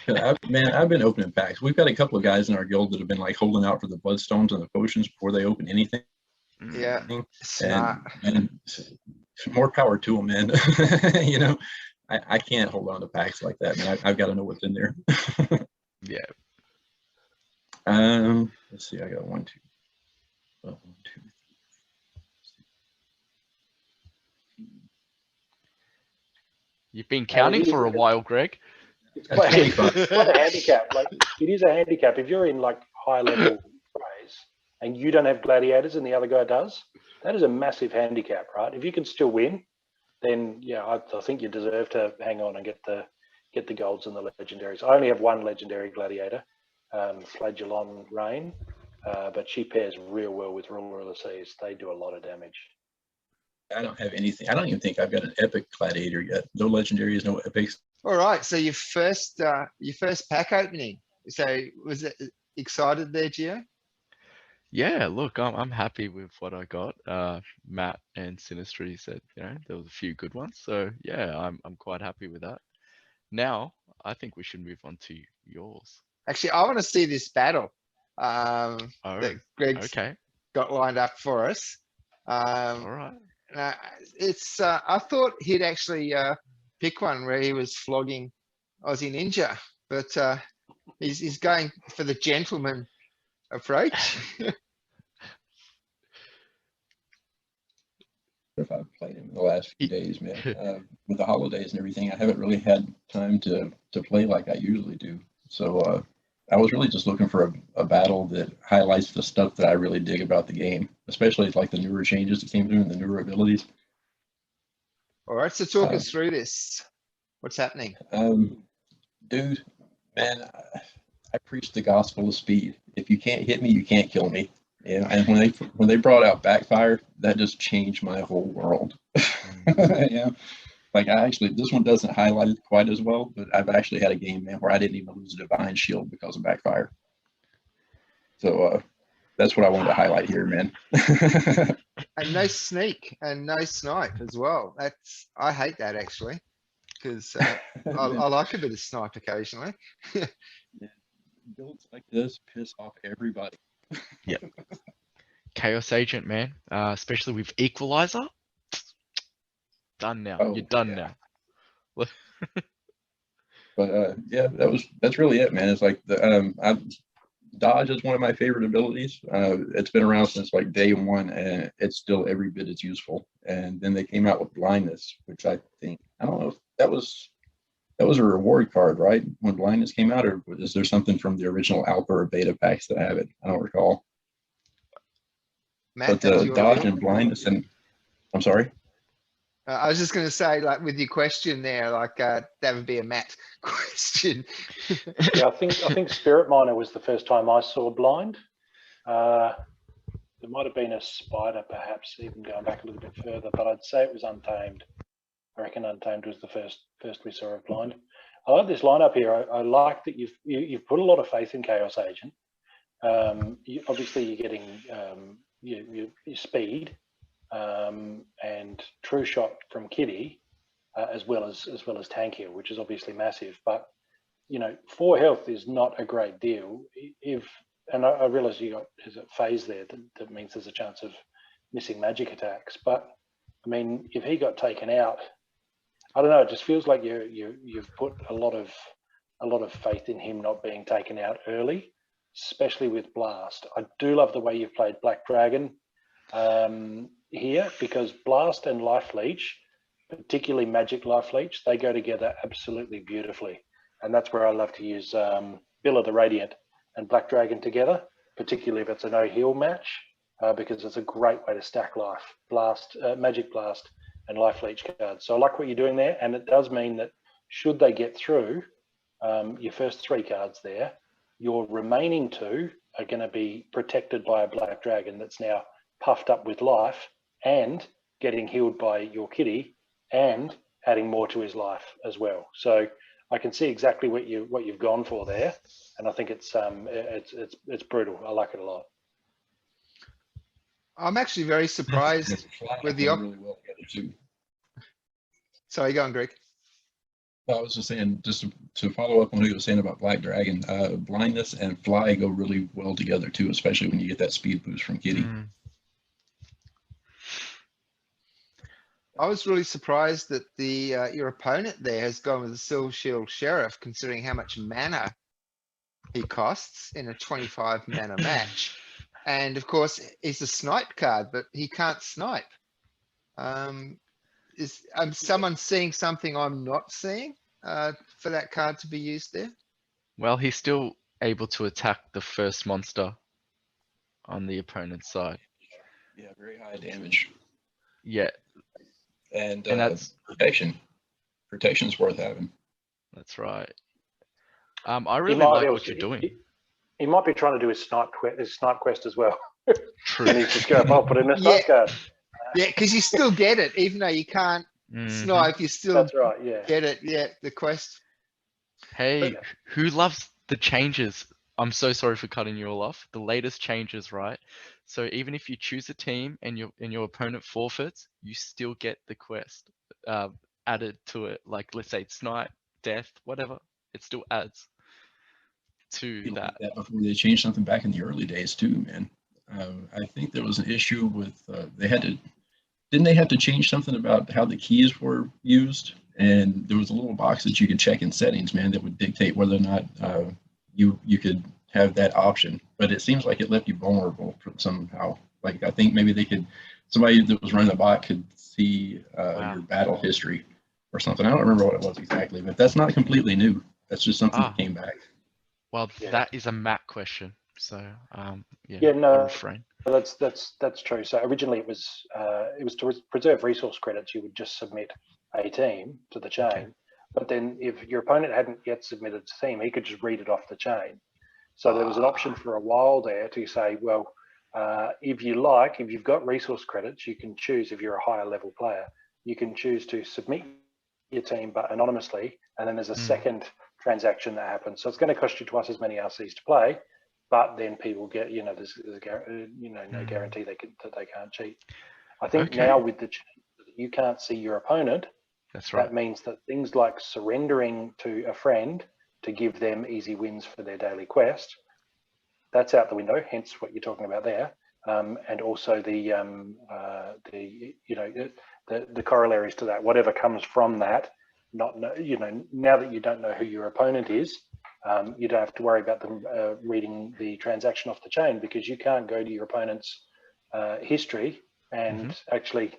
Speaker 5: I've been opening packs. We've got a couple of guys in our guild that have been like holding out for the bloodstones and the potions before they open anything.
Speaker 1: Yeah, smart.
Speaker 5: And more power to them, man. You know, I can't hold on to packs like that, man. I've got to know what's in there.
Speaker 4: Yeah.
Speaker 5: Let's see. I got 1, 2. 1, 2, 3.
Speaker 4: You've been counting for a while, Greg.
Speaker 3: It's quite a handicap. Like, it is a handicap. If you're in like high level frays and you don't have gladiators and the other guy does, that is a massive handicap, right? If you can still win, then yeah, I think you deserve to hang on and get the golds and the legendaries. I only have 1 legendary gladiator, Flagellon Rain, but she pairs real well with Ruler of the Seas. They do a lot of damage.
Speaker 5: I don't have anything. I don't even think I've got an epic gladiator yet. No legendaries, no epics.
Speaker 1: All right, so your first pack opening. So was it excited there, Gio?
Speaker 4: Yeah, look, I'm happy with what I got. Matt and Sinistry said, there was a few good ones. So yeah, I'm quite happy with that. Now, I think we should move on to yours.
Speaker 1: Actually, I want to see this battle that Greg's got lined up for us.
Speaker 4: All right.
Speaker 1: I thought he'd actually pick one where he was flogging Aussie Ninja, but He's going for the gentleman approach.
Speaker 5: If I've played him in the last few days, man, with the holidays and everything, I haven't really had time to play like I usually do. So I was really just looking for a battle that highlights the stuff that I really dig about the game, especially like the newer changes that came through and the newer abilities.
Speaker 1: All right, so talk us through this. What's happening?
Speaker 5: Dude, man, I preach the gospel of speed. If you can't hit me, you can't kill me. Yeah, and when they brought out backfire, that just changed my whole world. Yeah, like this one doesn't highlight it quite as well, but I've actually had a game, man, where I didn't even lose a divine shield because of backfire. So that's what I wanted to highlight here, man.
Speaker 1: And no sneak and no snipe as well. I hate that actually, because I like a bit of snipe occasionally.
Speaker 5: Yeah. Builds like this piss off everybody.
Speaker 4: Yep. Chaos Agent, man, especially with Equalizer. Done now.
Speaker 5: Oh,
Speaker 4: You're done
Speaker 5: yeah.
Speaker 4: now.
Speaker 5: But yeah, that's really it, man. It's like dodge is one of my favorite abilities. It's been around since like day one, and it's still every bit as useful. And then they came out with Blindness, which I don't know if that was a reward card, right? When Blindness came out, or is there something from the original alpha or beta packs that have it? I don't recall.
Speaker 1: Matt,
Speaker 5: But the dodge and Blindness, and I'm sorry.
Speaker 1: I was just going to say, like with your question there, like that would be a Matt question.
Speaker 3: Yeah, I think Spirit Miner was the first time I saw blind. There might have been a spider, perhaps, even going back a little bit further, but I'd say it was Untamed. I reckon Untamed was the first we saw of blind. I like this lineup here. I like that you've put a lot of faith in Chaos Agent. Obviously, you're getting your speed and True Shot from Kitty, as well as Tank Heal, which is obviously massive. But 4 health is not a great deal. And I realise you got a phase there that means there's a chance of missing magic attacks. But I mean, if he got taken out, I don't know. It just feels like you've put a lot of faith in him not being taken out early, especially with Blast. I do love the way you've played Black Dragon here, because Blast and Life Leech, particularly Magic Life Leech, they go together absolutely beautifully. And that's where I love to use Bill of the Radiant and Black Dragon together, particularly if it's a no heal match, because it's a great way to stack life. Magic Blast and Life Leech cards. So I like what you're doing there, and it does mean that should they get through your first 3 cards there, your remaining 2 are going to be protected by a Black Dragon that's now puffed up with life and getting healed by your Kitty and adding more to his life as well. So I can see exactly what you've gone for there, and I think it's brutal. I like it a lot.
Speaker 1: I'm actually very surprised with the
Speaker 5: really well together too.
Speaker 1: Sorry, go on, Greg.
Speaker 5: I was just saying, just to follow up on what you were saying about Black Dragon, Blindness and Fly go really well together too, especially when you get that speed boost from Kitty.
Speaker 1: I was really surprised that your opponent there has gone with the Silver Shield Sheriff, considering how much mana he costs in a 25 mana match. And of course, it's a snipe card, but he can't snipe. Is someone seeing something I'm not seeing for that card to be used there?
Speaker 4: Well, he's still able to attack the first monster on the opponent's side.
Speaker 5: Yeah, very high damage.
Speaker 4: Yeah.
Speaker 5: And
Speaker 4: that's
Speaker 5: protection. Protection's worth having.
Speaker 4: That's right. I really like what you're doing.
Speaker 3: He might be trying to do his Snipe Quest as well.
Speaker 4: True.
Speaker 3: And he's just going, I'll put in a Snipe card.
Speaker 1: Yeah, because you still get it, even though you can't snipe, you still
Speaker 3: That's right, yeah.
Speaker 1: get it. Yeah, the quest.
Speaker 4: Hey, who loves the changes? I'm so sorry for cutting you all off. The latest changes, right? So even if you choose a team and your opponent forfeits, you still get the quest added to it. Like let's say Snipe, Death, whatever, it still adds to that.
Speaker 5: Before they changed something back in the early days too, man. I think there was an issue with didn't they have to change something about how the keys were used? And there was a little box that you could check in settings, man, that would dictate whether or not you could have that option, but it seems like it left you vulnerable somehow. Like I think maybe somebody that was running the bot could see your battle history or something. I don't remember what it was exactly, but that's not completely new. That's just something that came back.
Speaker 4: Well,
Speaker 3: Yeah.
Speaker 4: that is a Mac question. So
Speaker 3: Yeah, no,
Speaker 4: I'll refrain.
Speaker 3: That's true. So originally it was to preserve resource credits. You would just submit a team to the chain,
Speaker 4: Okay.
Speaker 3: but then if your opponent hadn't yet submitted a team, he could just read it off the chain. So there was an option for a while there to say, well, if you've got resource credits, you can choose, if you're a higher level player, you can choose to submit your team but anonymously, and then there's a second transaction that happens. So it's going to cost you twice as many RCs to play, but then people get, there's no guarantee that they can't cheat. I think now with the change, you can't see your opponent.
Speaker 4: That's right.
Speaker 3: That means that things like surrendering to a friend to give them easy wins for their daily quest, that's out the window. Hence what you're talking about there, and also the corollaries to that. Whatever comes from that, now that you don't know who your opponent is, you don't have to worry about them reading the transaction off the chain, because you can't go to your opponent's history and actually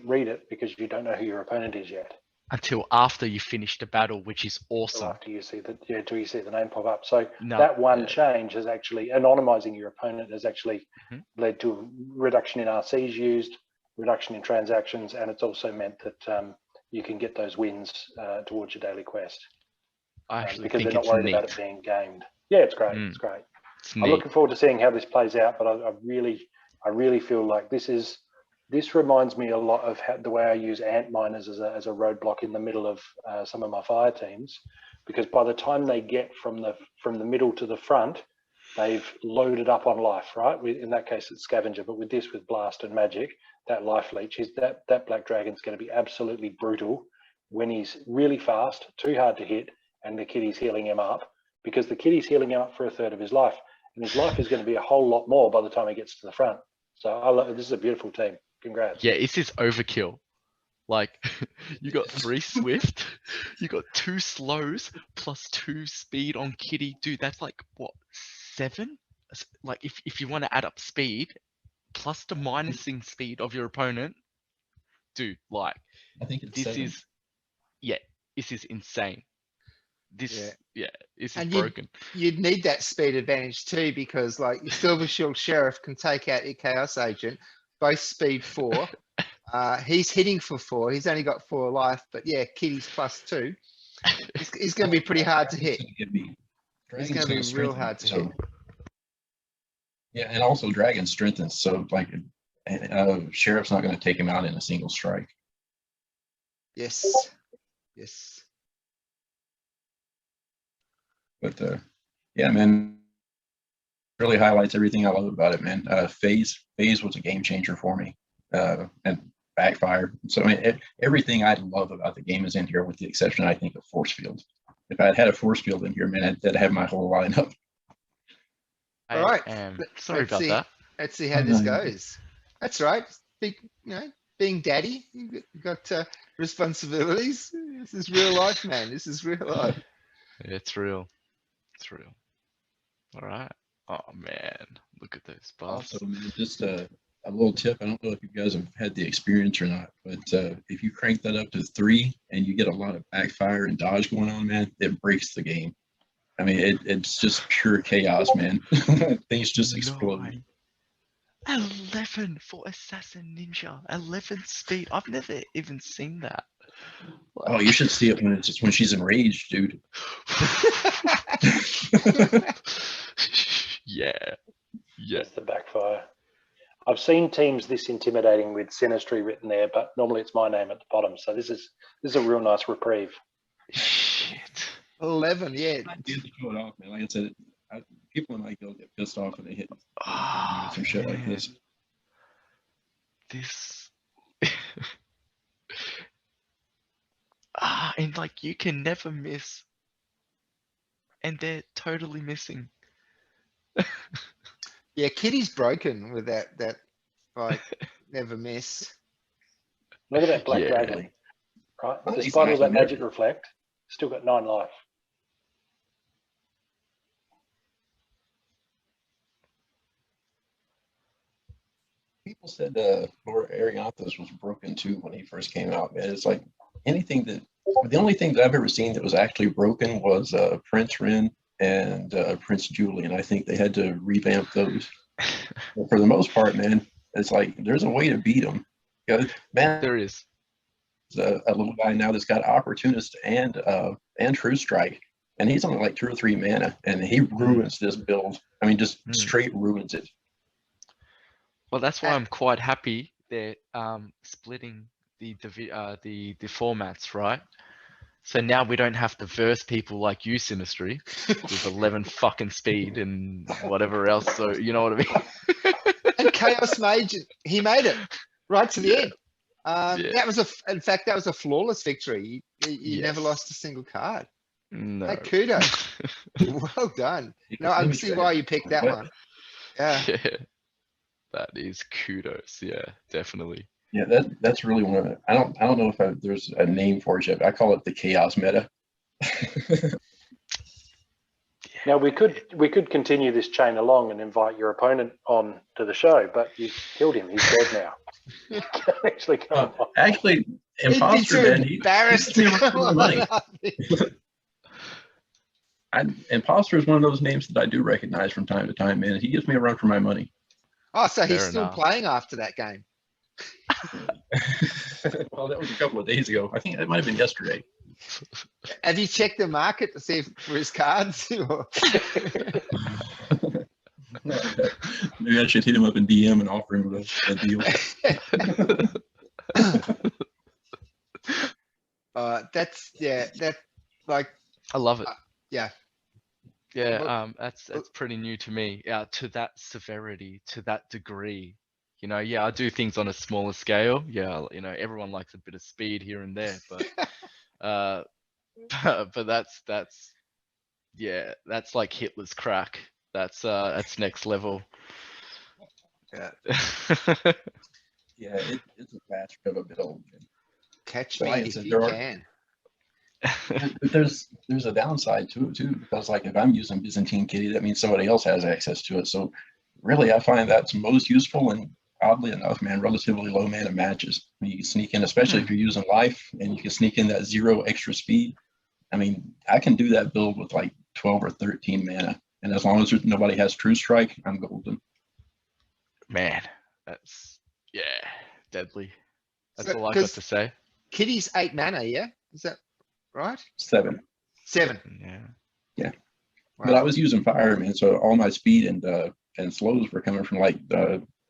Speaker 3: read it, because you don't know who your opponent is yet.
Speaker 4: Until after you finish the battle, which is awesome.
Speaker 3: So after you see the name pop up. So that one change has actually, anonymizing your opponent has actually led to a reduction in RCs used, reduction in transactions, and it's also meant that you can get those wins towards your daily quest.
Speaker 4: I actually
Speaker 3: because
Speaker 4: think
Speaker 3: they're not
Speaker 4: it's
Speaker 3: worried
Speaker 4: neat.
Speaker 3: about it being gamed. Yeah, it's great. It's great.
Speaker 4: It's
Speaker 3: I'm
Speaker 4: neat.
Speaker 3: looking forward to seeing how this plays out, but I really feel like this reminds me a lot of the way I use ant miners as a roadblock in the middle of some of my fire teams, because by the time they get from the middle to the front, they've loaded up on life, right? In that case, it's scavenger, but with blast and magic, that life leech is that black dragon's going to be absolutely brutal when he's really fast, too hard to hit, and the kitty's healing him up, because the kitty's healing him up for a third of his life, and his life is going to be a whole lot more by the time he gets to the front. So this is a beautiful team. Congrats.
Speaker 4: Yeah, it's his overkill. Like, you got 3 swift, you got 2 slows, plus 2 speed on kitty. Dude, that's like, what, 7? Like, if you want to add up speed, plus the minusing speed of your opponent, dude, like,
Speaker 5: I think it's
Speaker 4: this
Speaker 5: 7.
Speaker 4: this is insane. This is
Speaker 1: And
Speaker 4: broken.
Speaker 1: You'd need that speed advantage too, because like your Silver Shield Sheriff can take out your Chaos Agent, both speed 4. He's hitting for 4. He's only got 4 life, but yeah, Kitty's +2. He's going to be pretty hard to hit. He's going to be real hard to hit.
Speaker 5: Yeah, and also Dragon strengthens, so like Sheriff's not going to take him out in a single strike.
Speaker 1: Yes. Yes.
Speaker 5: But yeah, man, really highlights everything I love about it, man. Phase was a game changer for me, and Backfire. So I mean, everything I love about the game is in here, with the exception, I think, of Force Field. If I had a Force Field in here, man, I'd have my whole lineup.
Speaker 1: All right.
Speaker 4: Sorry about that.
Speaker 1: Let's see how this goes. That's right. Being daddy, you got responsibilities. This is real life, man. This is real life.
Speaker 4: It's real. It's real. All right. Oh man, look at those buffs.
Speaker 5: Also, man, just a little tip. I don't know if you guys have had the experience or not, but if you crank that up to 3 and you get a lot of backfire and dodge going on, man, it breaks the game. I mean, it's just pure chaos, man. Things just explode.
Speaker 4: 11 for Assassin Ninja. 11 speed. I've never even seen that.
Speaker 5: Oh, you should see it when she's enraged, dude.
Speaker 4: Yeah.
Speaker 3: That's the backfire. I've seen teams this intimidating with Sinistry written there, but normally it's my name at the bottom. So this is a real nice reprieve.
Speaker 4: Shit.
Speaker 1: 11, yeah.
Speaker 5: I do throw it off, man. Like I said, people in my guild get pissed off when they hit some shit like this.
Speaker 4: And like you can never miss, and they're totally missing.
Speaker 1: Yeah, Kitty's broken with that like never miss.
Speaker 3: Look at that black
Speaker 4: Yeah.
Speaker 3: dragon. Right?
Speaker 5: Well,
Speaker 3: Despite all that
Speaker 5: exactly.
Speaker 3: magic reflect, still got 9 life.
Speaker 5: people said Lord Arianthus was broken too when he first came out, man. It's like the only thing that I've ever seen that was actually broken was Prince Ren and Prince Julian. I think they had to revamp those. But for the most part, man, it's like there's a way to beat them. Man,
Speaker 4: There is.
Speaker 5: a little guy now that's got Opportunist and True Strike, and he's only like 2 or 3 mana, and he ruins this build. I mean, just straight ruins it.
Speaker 4: Well, that's why I'm quite happy they're splitting the formats, right? So now we don't have to verse people like you, Sinistry, with 11 fucking speed and whatever else. So you know what I mean?
Speaker 1: And Chaos Mage, he made it right to the
Speaker 4: Yeah.
Speaker 1: end.
Speaker 4: Yeah.
Speaker 1: That was in fact, that was a flawless victory. You never
Speaker 4: Yes.
Speaker 1: lost a single card.
Speaker 4: No.
Speaker 1: Hey, kudos. Well done. No, I can see why you picked that one. Yeah.
Speaker 4: Yeah. That is kudos. Yeah, definitely.
Speaker 5: Yeah, that's really one of it. I don't know if there's a name for it yet, but I call it the chaos meta.
Speaker 3: Now we could continue this chain along and invite your opponent on to the show, but you killed him. He's dead now. You can't actually come on.
Speaker 5: Actually, Imposter, man, he
Speaker 1: embarrassed
Speaker 5: gives me a
Speaker 1: to
Speaker 5: run for
Speaker 1: come
Speaker 5: my
Speaker 1: on.
Speaker 5: money. Imposter is one of those names that I do recognize from time to time, man. He gives me a run for my money.
Speaker 1: Oh, so he's
Speaker 4: Fair
Speaker 1: still
Speaker 4: enough.
Speaker 1: playing after that game.
Speaker 5: Well, that was a couple of days ago. I think it might have been yesterday.
Speaker 1: Have you checked the market to see if for his cards? Or-
Speaker 5: Maybe I should hit him up in DM and offer him a deal.
Speaker 1: That like,
Speaker 4: I love it.
Speaker 1: yeah.
Speaker 4: Yeah,
Speaker 1: Look-
Speaker 4: that's pretty new to me. Yeah, to that severity, to that degree. You know, yeah, I do things on a smaller scale. Yeah, you know, everyone likes a bit of speed here and there, but but that's yeah, that's like Hitler's crack. That's next level.
Speaker 1: Yeah.
Speaker 5: Yeah, it's a patch of a build.
Speaker 1: Catch
Speaker 5: But
Speaker 1: me
Speaker 5: like I
Speaker 1: if
Speaker 5: said,
Speaker 1: you
Speaker 5: there are-
Speaker 1: can.
Speaker 5: But there's a downside to it too, because like if I'm using Byzantine Kitty, that means somebody else has access to it. So really, I find that's most useful, and oddly enough, man, relatively low mana matches. You can sneak in, especially if you're using life, and you can sneak in that 0 extra speed. I mean, I can do that build with like 12 or 13 mana, and as long as nobody has True Strike, I'm golden.
Speaker 4: Man, that's yeah, deadly. That's
Speaker 1: So,
Speaker 4: all I got
Speaker 1: 'cause
Speaker 4: to say.
Speaker 1: Kitty's 8 mana, yeah? Is that right?
Speaker 5: 7.
Speaker 1: 7.
Speaker 4: Yeah.
Speaker 5: But I was using fire, man, so all my speed and slows were coming from like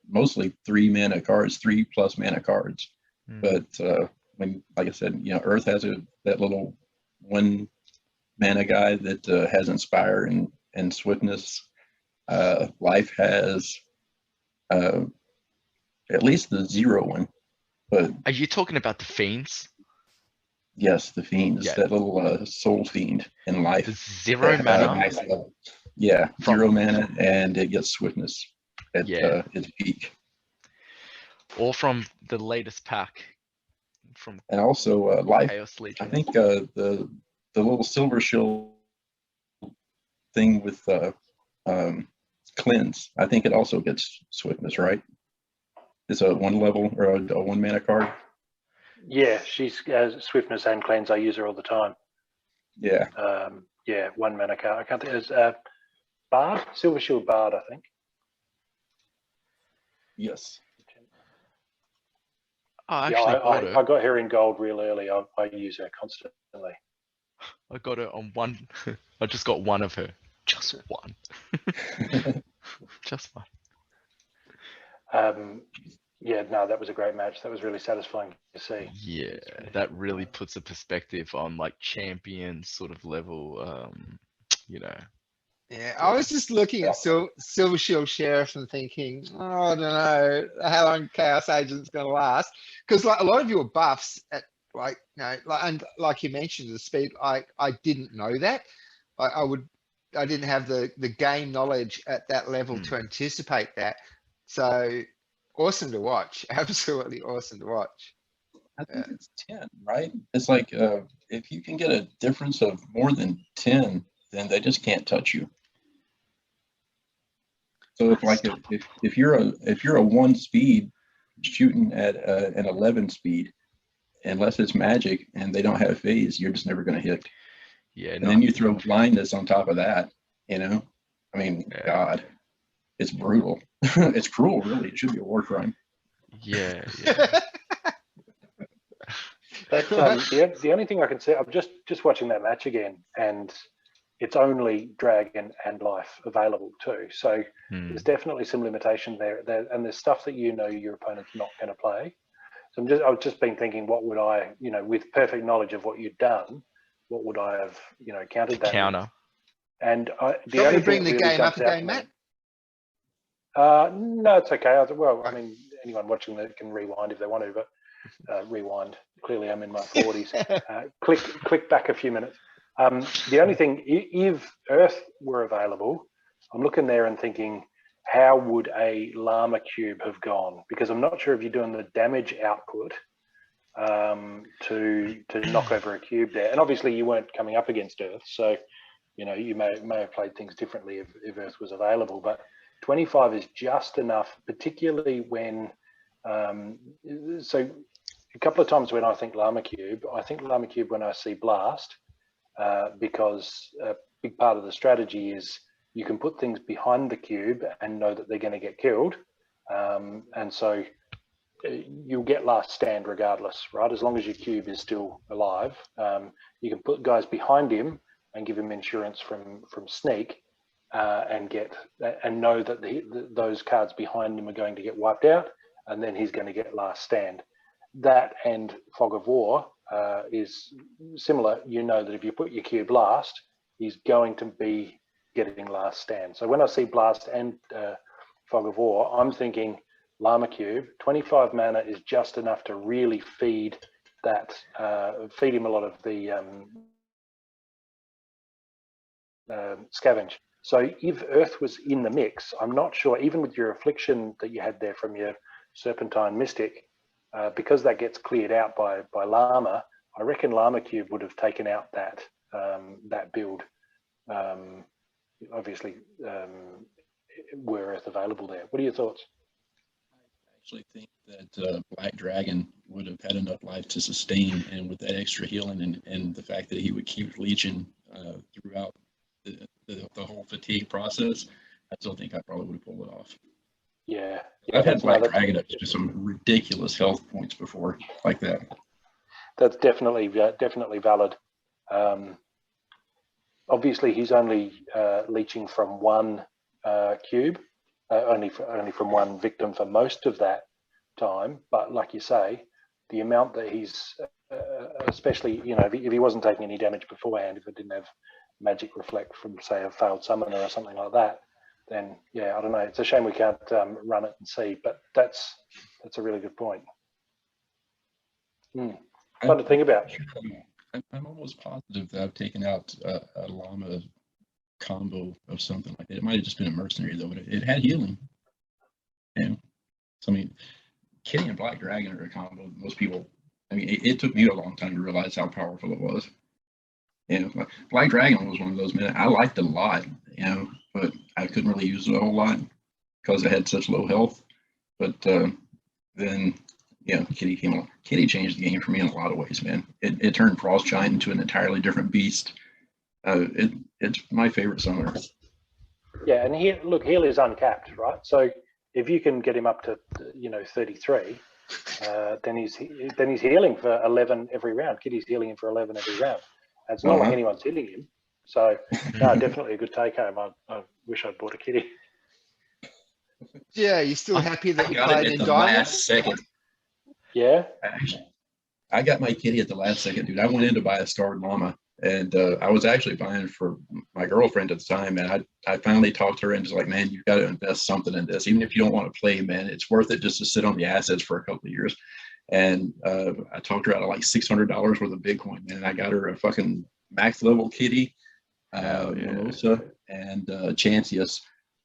Speaker 5: mostly 3 mana cards, 3+ mana cards.
Speaker 4: Mm.
Speaker 5: But when, like I said, you know, Earth has that little 1 mana guy that has Inspire and Swiftness. Life has at least the 0 one, but
Speaker 4: Are you talking about the fiends?
Speaker 5: yes, the Fiends,
Speaker 4: Yeah.
Speaker 5: that little Soul Fiend in Life.
Speaker 4: The 0 mana?
Speaker 5: Max level. Yeah,
Speaker 4: From-
Speaker 5: 0 mana, and it gets Swiftness at
Speaker 4: Yeah.
Speaker 5: its peak.
Speaker 4: Or from the latest pack from
Speaker 5: And also Life,
Speaker 4: Chaos Legion?
Speaker 5: I think the little Silver Shield thing with Cleanse, I think it also gets Swiftness, right? It's a 1 level or a 1 mana card.
Speaker 3: Yeah, she's Swiftness and Cleanse. I use her all the time.
Speaker 5: Yeah.
Speaker 3: Yeah, 1 mana card. I can't think. It's Bard, Silver Shield Bard, I think.
Speaker 5: Yes.
Speaker 4: Oh, I
Speaker 3: Yeah,
Speaker 4: actually bought
Speaker 3: I
Speaker 4: her.
Speaker 3: got her in gold real early. I use her constantly.
Speaker 4: I got her on 1. I just got 1 of her. Just 1. Just 1.
Speaker 3: Yeah, no, that was a great match. That was really satisfying to see.
Speaker 4: Yeah, that really puts a perspective on like champion sort of level. You know.
Speaker 1: Yeah, I was just looking at Silver Shield Sheriff and thinking, oh, I don't know how long Chaos Agent's gonna last. Because like a lot of your buffs at like, you know, like, and like you mentioned, the speed, I didn't know that. I didn't have the game knowledge at that level to anticipate that. So awesome to watch. Absolutely awesome to watch.
Speaker 5: I think it's 10, right? It's like if you can get a difference of more than 10, then they just can't touch you. So if you're a 1 speed shooting at an 11 speed, unless it's magic and they don't have phase, you're just never going to hit.
Speaker 4: Yeah,
Speaker 5: And then you throw blindness on top of that, you know? I mean,
Speaker 4: Yeah.
Speaker 5: God, it's brutal. It's cruel, really. It should be a war crime.
Speaker 4: yeah.
Speaker 3: But the only thing I can say, I'm just watching that match again, and it's only dragon and life available too. So there's definitely some limitation there, and there's stuff that you know your opponent's not going to play. So I've just been thinking, what would I, with perfect knowledge of what you'd done, what would I have, countered that?
Speaker 4: Counter.
Speaker 3: And the
Speaker 1: Shall
Speaker 3: only
Speaker 1: we bring
Speaker 3: thing
Speaker 1: the
Speaker 3: that really
Speaker 1: game up
Speaker 3: jumps out
Speaker 1: again,
Speaker 3: to
Speaker 1: Matt?
Speaker 3: me- No, it's okay. Well, I mean, anyone watching that can rewind if they want to, but rewind. Clearly, I'm in my 40s. Click back a few minutes. The only thing, if Earth were available, I'm looking there and thinking, how would a Llama Cube have gone? Because I'm not sure if you're doing the damage output to knock over a cube there. And obviously, you weren't coming up against Earth, so you may have played things differently if Earth was available. But 25 is just enough, particularly when so. A couple of times when I think Llama Cube when I see Blast, because a big part of the strategy is you can put things behind the cube and know that they're going to get killed. And so you'll get last stand regardless, right? As long as your cube is still alive, you can put guys behind him and give him insurance from sneak and know that those cards behind him are going to get wiped out, and then he's going to get last stand. That and Fog of War is similar. You know that if you put your cube last, he's going to be getting last stand. So when I see Blast and Fog of War, I'm thinking Llama Cube. 25 mana is just enough to really feed him a lot of the scavenge. So if Earth was in the mix, I'm not sure, even with your affliction that you had there from your Serpentine Mystic, because that gets cleared out by Llama, I reckon Llama Cube would have taken out that build. Obviously, were Earth available there. What are your thoughts?
Speaker 5: I actually think that Black Dragon would have had enough life to sustain, and with that extra healing and the fact that he would keep leeching throughout the whole fatigue process, I still think I probably would have pulled it off.
Speaker 3: Yeah,
Speaker 5: I've had Black Dragon up to some ridiculous health points before, like that.
Speaker 3: That's definitely valid. Obviously, he's only leeching from one cube, only from one victim for most of that time. But like you say, the amount that he's, especially if he wasn't taking any damage beforehand, if it didn't have magic reflect from, say, a failed summoner or something like that, then yeah, I don't know. It's a shame we can't run it and see, but that's a really good point. Fun to think about.
Speaker 5: I'm almost positive that I've taken out a Llama combo of something like that. It might have just been a mercenary though, but it had healing. Yeah. So I mean, Kitty and Black Dragon are a combo. Most people, I mean, it took me a long time to realize how powerful it was. Black Dragon was one of those, man, I liked it a lot, but I couldn't really use it a whole lot because I had such low health. But then, Kitty came along. Kitty changed the game for me in a lot of ways, man. It turned Frost Giant into an entirely different beast. It's my favorite summoner.
Speaker 3: Yeah, and heal is uncapped, right? So if you can get him up to 33, then he's healing for 11 every round. Kitty's healing him for 11 every round. It's not like anyone's hitting him. So, no, definitely a good take home. I wish I'd bought a Kitty.
Speaker 1: Yeah, you're still happy that you
Speaker 5: got
Speaker 1: played
Speaker 5: it
Speaker 1: in
Speaker 5: at the
Speaker 1: Diamond?
Speaker 5: last second.
Speaker 3: Yeah?
Speaker 5: I got my Kitty at the last second, dude. I went in to buy a Scarred Llama, and I was actually buying for my girlfriend at the time, and I finally talked her into like, man, you've got to invest something in this. Even if you don't want to play, man, it's worth it just to sit on the assets for a couple of years. And I talked her out of like $600 worth of Bitcoin, man. I got her a fucking max level Kitty, Mimosa, and Chancius.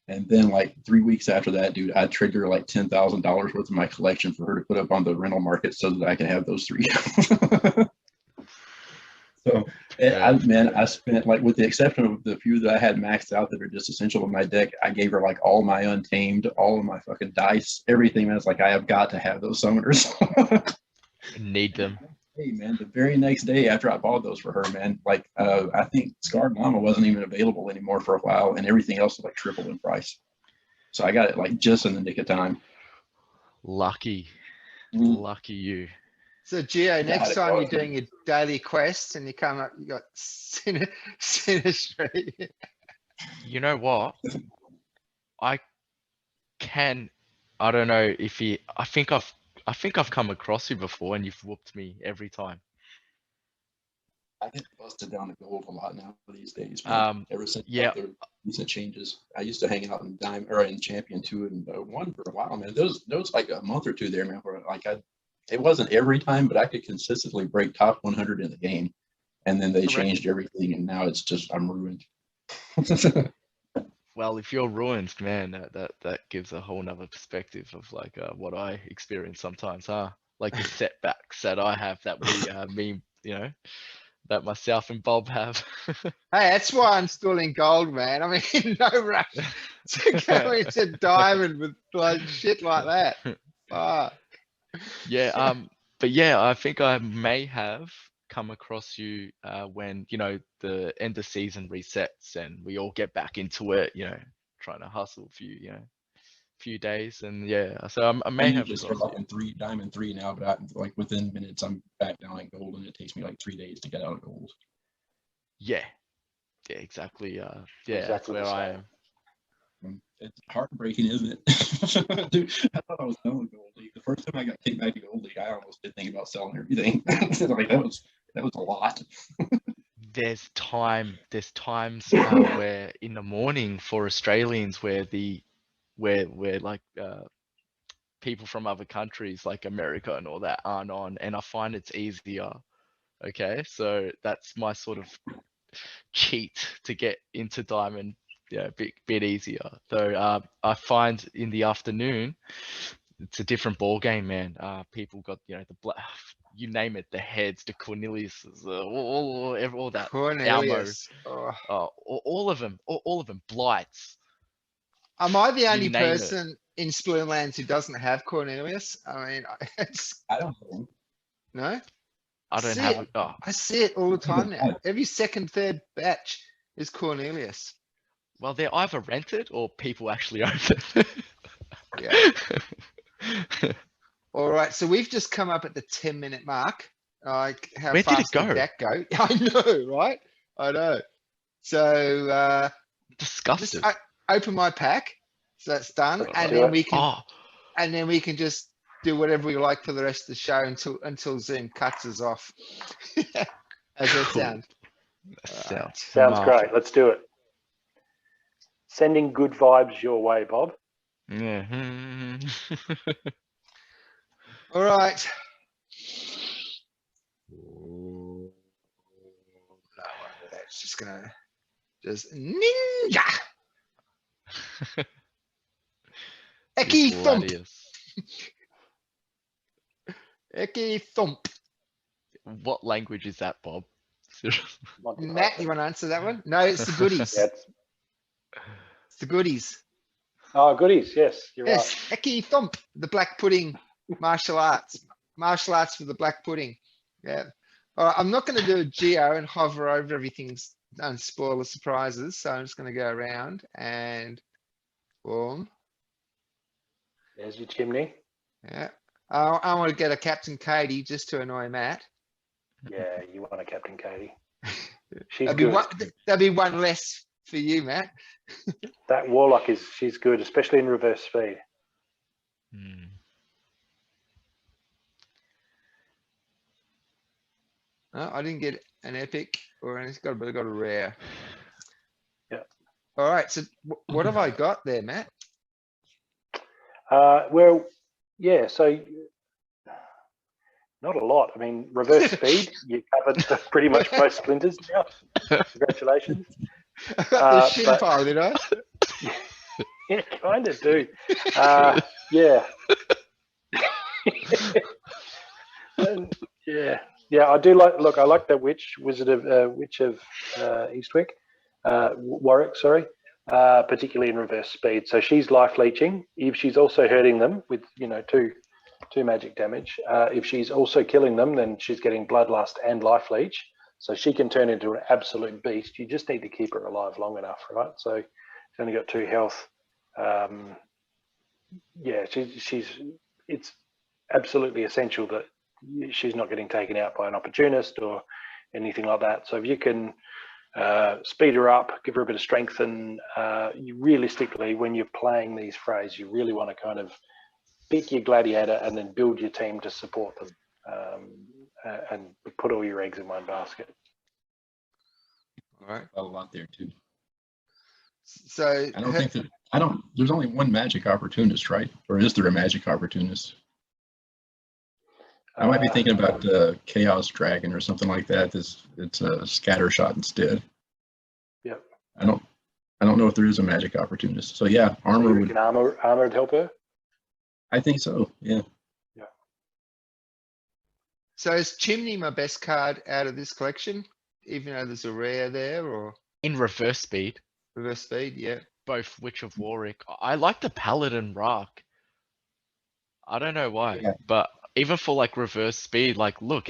Speaker 5: And then like 3 weeks after that, dude, I triggered like $10,000 worth of my collection for her to put up on the rental market so that I can have those three. So Man, I spent, like, with the exception of the few that I had maxed out that are just essential in my deck, I gave her like all my untamed, all of my fucking dice, everything. Man, it's like I have got to have those summoners.
Speaker 4: Need them.
Speaker 5: Hey man, the very next day after I bought those for her, man, like I think Scarred Llama wasn't even available anymore for a while, and everything else was like triple in price. So I got it like just in the nick of time.
Speaker 4: Lucky.
Speaker 5: Mm.
Speaker 4: Lucky you.
Speaker 1: So Geo, next
Speaker 5: it
Speaker 1: time you're
Speaker 5: was.
Speaker 1: doing your daily quests and you come up, you got Sinistry.
Speaker 4: You know what? I don't know if I think I've come across you before and you've whooped me every time.
Speaker 5: I get busted down to gold a lot now these days, man. Ever since like, the recent changes, I used to hang out in in Champion 2 and 1 for a while, man. Those like a month or two there, man. Where like it wasn't every time, but I could consistently break top 100 in the game, and then they changed everything, and now it's just I'm ruined.
Speaker 4: Well, if you're ruined, man, that gives a whole nother perspective of like what I experience sometimes, huh? Like the setbacks that I have that we that myself and Bob have.
Speaker 1: Hey, that's why I'm still in gold, man. I mean, no rush to go into diamond with like shit like that.
Speaker 4: Yeah, but yeah, I think I may have come across you when the end of season resets and we all get back into it, trying to hustle a few days, and yeah, so I may have
Speaker 5: just
Speaker 4: crossed
Speaker 5: like in diamond 3 now, but like within minutes I'm back down in gold, and it takes me like 3 days to get out of gold.
Speaker 4: Yeah, exactly. Yeah,
Speaker 3: Exactly
Speaker 4: that's where
Speaker 3: the
Speaker 4: I
Speaker 3: same.
Speaker 5: am. It's heartbreaking, isn't it? Dude, I thought I was done with Gold League. The first time I got kicked back to Gold League, I almost did think about selling everything. Like that was a lot.
Speaker 4: There's times where in the morning for Australians where like people from other countries like America and all that aren't on, and I find it's easier. Okay, so that's my sort of cheat to get into diamond, a bit easier. Though I find in the afternoon it's a different ball game, man. People got the black, you name it, the heads, the Corneliuses, all that,
Speaker 1: Cornelius.
Speaker 4: all of them, blights.
Speaker 1: Am I the
Speaker 4: You
Speaker 1: only
Speaker 4: name it.
Speaker 1: person in Splinterlands who doesn't have Cornelius? I mean,
Speaker 5: I don't know.
Speaker 1: no.
Speaker 4: I don't
Speaker 1: See
Speaker 4: have
Speaker 1: it.
Speaker 4: it. Oh,
Speaker 1: I see it all the time now. Every second, third batch is Cornelius.
Speaker 4: well, they're either rented or people actually own them.
Speaker 1: Yeah. All right. So we've just come up at the 10-minute mark. Like how
Speaker 4: Where did it
Speaker 1: fast did
Speaker 4: go?
Speaker 1: that go? I know, right? I know. So
Speaker 4: Disgusted.
Speaker 1: just open my pack. So that's done.
Speaker 3: Let's
Speaker 1: And
Speaker 3: do
Speaker 1: then
Speaker 3: it.
Speaker 1: we can
Speaker 4: Oh,
Speaker 1: and then we can just do whatever we like for the rest of the show until Zoom cuts us off. How's that
Speaker 4: Cool.
Speaker 1: sound?
Speaker 4: sounds
Speaker 3: Sounds
Speaker 4: marvelous.
Speaker 3: great. Let's do it. Sending good vibes your way, Bob.
Speaker 4: Yeah.
Speaker 1: All right. That's just gonna ninja. Eki thump.
Speaker 4: Gladius.
Speaker 1: Eki thump.
Speaker 4: What language is that, Bob?
Speaker 1: Matt, you want to answer that one? No, it's the goodies.
Speaker 3: Yeah,
Speaker 1: It's the goodies.
Speaker 3: oh, goodies. Yes, you're
Speaker 1: Yes,
Speaker 3: right.
Speaker 1: Eki thump. The black pudding martial arts. Martial arts for the black pudding. Yeah. All right, I'm not going to do a geo and hover over everything and spoil the surprises. So I'm just going to go around and boom.
Speaker 3: There's your chimney.
Speaker 1: Yeah. I want to get a Captain Katie just to annoy Matt.
Speaker 3: Yeah, you want a Captain Katie. She's
Speaker 1: That'd be
Speaker 3: good.
Speaker 1: that'd be one less for you, Matt.
Speaker 3: That Warlock she's good, especially in reverse speed.
Speaker 4: Hmm.
Speaker 1: No, I didn't get an epic or anything, but I got a rare.
Speaker 3: Yeah.
Speaker 1: All right. So what have I got there, Matt?
Speaker 3: Well, yeah, so not a lot. I mean, reverse speed, you covered pretty much most splinters now. Congratulations.
Speaker 1: I got the shin
Speaker 3: but-
Speaker 1: pile, did I?
Speaker 3: Yeah, kind of do. Yeah. And, yeah. Yeah, I do like. Look, I like that witch of Eastwick, Warwick. Sorry, particularly in reverse speed. So she's life leeching. If she's also hurting them with two magic damage. If she's also killing them, then she's getting bloodlust and life leech. So she can turn into an absolute beast. You just need to keep her alive long enough, right? So she's only got 2 health. Yeah, it's absolutely essential that she's not getting taken out by an opportunist or anything like that. So if you can speed her up, give her a bit of strength, and you realistically, when you're playing these frays, you really want to kind of pick your gladiator and then build your team to support them, and put all your eggs in one basket.
Speaker 1: All right.
Speaker 5: A lot there too.
Speaker 1: So
Speaker 5: I don't think that there's only one magic opportunist, right? Or is there a magic opportunist? I might be thinking about Chaos Dragon or something like that. It's a scatter shot instead.
Speaker 3: Yep.
Speaker 5: I don't know if there is a magic opportunist. So yeah, armor would.
Speaker 3: Armored help her.
Speaker 5: I think so. Yeah.
Speaker 3: Yeah.
Speaker 1: So is Chimney my best card out of this collection, even though there's a rare there, or
Speaker 4: In reverse speed,
Speaker 1: reverse speed? Yeah.
Speaker 4: both Witch of Warwick. I like the Paladin Rock. I don't know why,
Speaker 5: Yeah.
Speaker 4: but even for like reverse speed, like look,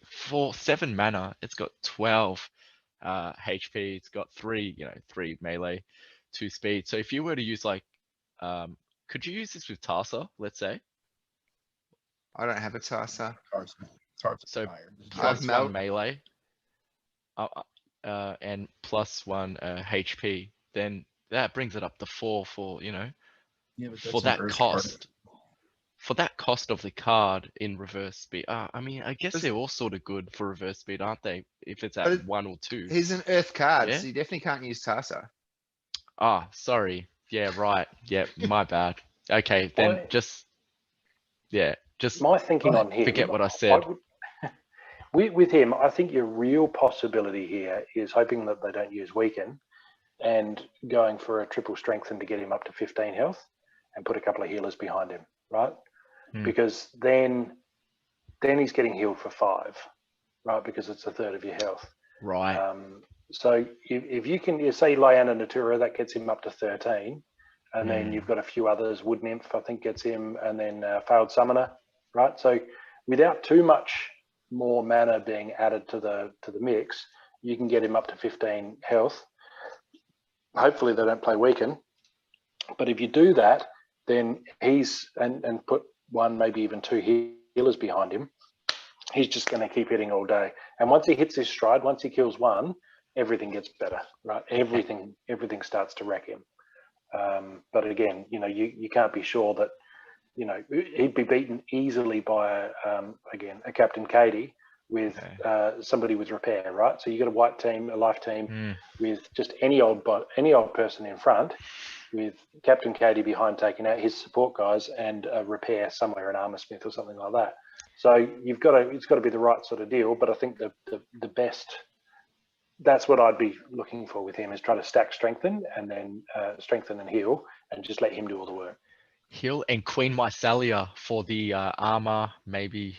Speaker 4: for 7 mana, it's got 12 HP. It's got 3 melee, 2 speed. So if you were to use like, could you use this with Tarsa? Let's say.
Speaker 1: I don't have a Tarsa.
Speaker 4: So
Speaker 5: Fire.
Speaker 4: plus
Speaker 1: Mel-
Speaker 4: 1 melee, and plus 1 HP. Then that brings it up to 4 for
Speaker 5: Yeah, but
Speaker 4: for
Speaker 5: that's an
Speaker 4: that
Speaker 5: earth card.
Speaker 4: cost. For that cost of the card in reverse speed, I mean, I guess
Speaker 1: Does-
Speaker 4: they're all sort of good for reverse speed, aren't they? If it's
Speaker 1: But
Speaker 4: at 1 or 2.
Speaker 1: He's an Earth card,
Speaker 4: Yeah?
Speaker 1: so you definitely can't use Tarsa.
Speaker 4: Ah, sorry. Yeah, right. Yeah, my bad. Okay, then just
Speaker 3: My thinking on him.
Speaker 4: forget what I said.
Speaker 3: With him, I think your real possibility here is hoping that they don't use weaken and going for a triple strengthen to get him up to 15 health and put a couple of healers behind him, right? Because then he's getting healed for 5, right? Because it's a third of your health.
Speaker 4: Right.
Speaker 3: So if you can, you say Lyanna Natura, that gets him up to 13, and then you've got a few others. Wood Nymph, I think, gets him, and then Failed Summoner, right? So without too much more mana being added to the mix, you can get him up to 15 health. Hopefully they don't play weaken, but if you do that, then he's and put 1, maybe even 2 healers behind him, he's just going to keep hitting all day. And once he hits his stride, once he kills 1, everything gets better, right? Everything starts to wreck him. But again, you can't be sure that, he'd be beaten easily by a Captain Katie with somebody with repair, right? So you got a white team, a life team with just any old person in front, with Captain Katie behind taking out his support guys and a repair somewhere, an armor smith or something like that. So it's got to be the right sort of deal. But I think the best, that's what I'd be looking for with him, is try to stack strengthen and then strengthen and heal and just let him do all the work.
Speaker 4: Heal and Queen Mycelia for the armor, maybe,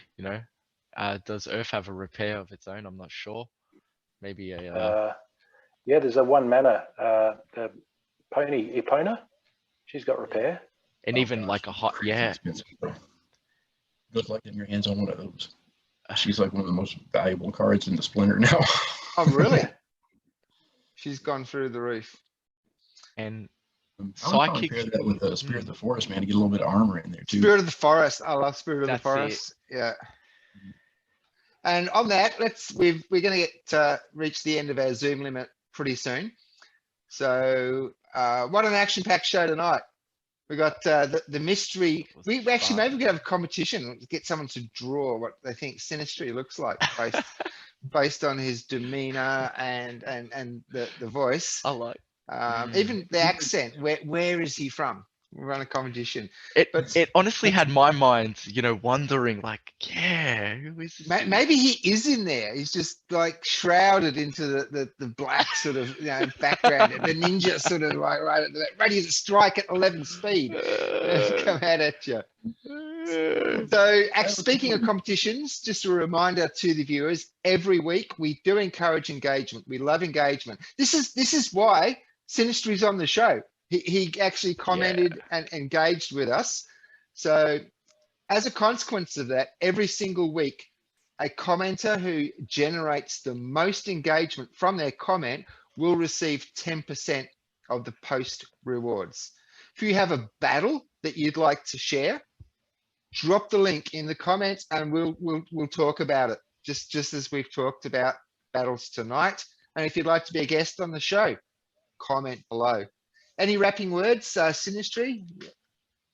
Speaker 4: does Earth have a repair of its own? I'm not sure. Maybe a
Speaker 3: yeah, there's a 1 mana the Pony Epona. She's got repair.
Speaker 4: and even like a hot
Speaker 5: Good luck getting your hands on one of those. She's like one of the most valuable cards in the Splinter now.
Speaker 1: Oh, really? She's gone through the roof.
Speaker 4: and
Speaker 5: I would pair that with the Spirit of the Forest, man, to get a little bit of armor in there too.
Speaker 1: Spirit of the Forest. I love Spirit of the
Speaker 4: That's
Speaker 1: Forest. Yeah. And on that, we're going to get reach the end of our Zoom limit pretty soon. So what an action pack show tonight. We got the mystery. We actually maybe we could have a competition, get someone to draw what they think Sinistry looks like based on his demeanor and the voice.
Speaker 4: I like
Speaker 1: Even the accent. Where is he from? We run a competition.
Speaker 4: It honestly had my mind, wondering like, who is this?
Speaker 1: Maybe he is in there. He's just like shrouded into the black sort of background. The ninja sort of like right at the ready to strike at 11 speed. Come out at you. So, speaking of competitions, just a reminder to the viewers: every week we do encourage engagement. We love engagement. This is why Sinistry's on the show. He actually commented and engaged with us. So, as a consequence of that, every single week, a commenter who generates the most engagement from their comment will receive 10% of the post rewards. If you have a battle that you'd like to share, drop the link in the comments and we'll talk about it, just as we've talked about battles tonight. And if you'd like to be a guest on the show, comment below. Any wrapping words, Sinistry?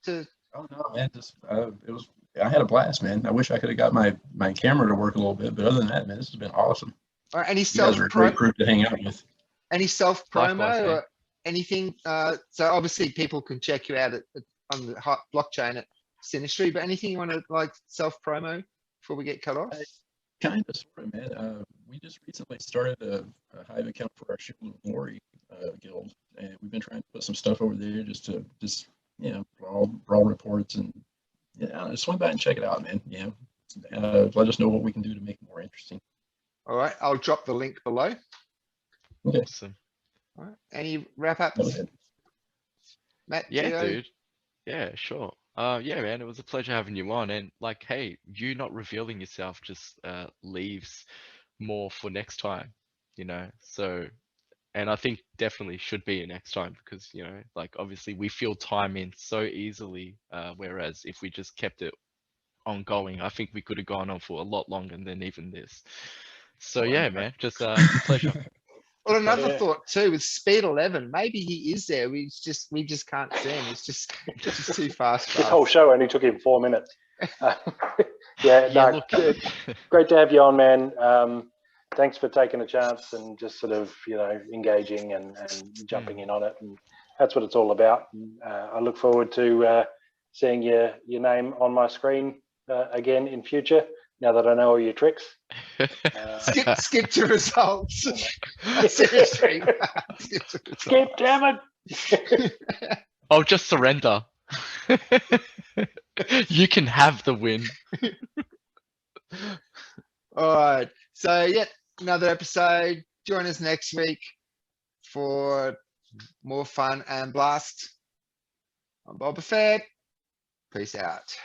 Speaker 5: Oh no, man, just I had a blast, man. I wish I could have got my camera to work a little bit, but other than that, man, this has been awesome.
Speaker 1: All right, any
Speaker 5: You guys are a great group to hang out with.
Speaker 1: Any self
Speaker 4: Likewise,
Speaker 1: promo
Speaker 4: man.
Speaker 1: or anything? So obviously people can check you out on the hot blockchain at Sinistry, but anything you want to like self promo before we get cut off?
Speaker 5: Kind of, sort of, man. We just recently started a Hive account for our Shield of Glory guild, and we've been trying to put some stuff over there just brawl reports and swing by and check it out, man. Let us know what we can do to make it more interesting.
Speaker 1: All right, I'll drop the link below.
Speaker 5: Okay.
Speaker 4: Awesome.
Speaker 1: All right, any wrap ups?
Speaker 5: Okay.
Speaker 1: Matt,
Speaker 4: Yeah,
Speaker 1: Geo?
Speaker 4: dude. Yeah, sure. Yeah, man, it was a pleasure having you on. And like, hey, you not revealing yourself just leaves more for next time, So, and I think definitely should be a next time because, like obviously we fill time in so easily. Whereas if we just kept it ongoing, I think we could have gone on for a lot longer than even this. So yeah, man, just a pleasure.
Speaker 1: Well, another
Speaker 3: Yeah.
Speaker 1: thought too with Speed 11, maybe he is there. We just can't see him. It's just too fast. For
Speaker 3: This
Speaker 1: us.
Speaker 3: whole show only took him 4 minutes.
Speaker 4: Look,
Speaker 3: Great to have you on, man. Thanks for taking a chance and just sort of, engaging and jumping in on it. And that's what it's all about. And, I look forward to seeing your name on my screen again in future, now that I know all your tricks.
Speaker 1: Skip to results. Seriously.
Speaker 3: Skip, damn it.
Speaker 4: I'll just surrender. You can have the win.
Speaker 1: All right. So, another episode. Join us next week for more fun and blast. I'm Boba Fett. Peace out.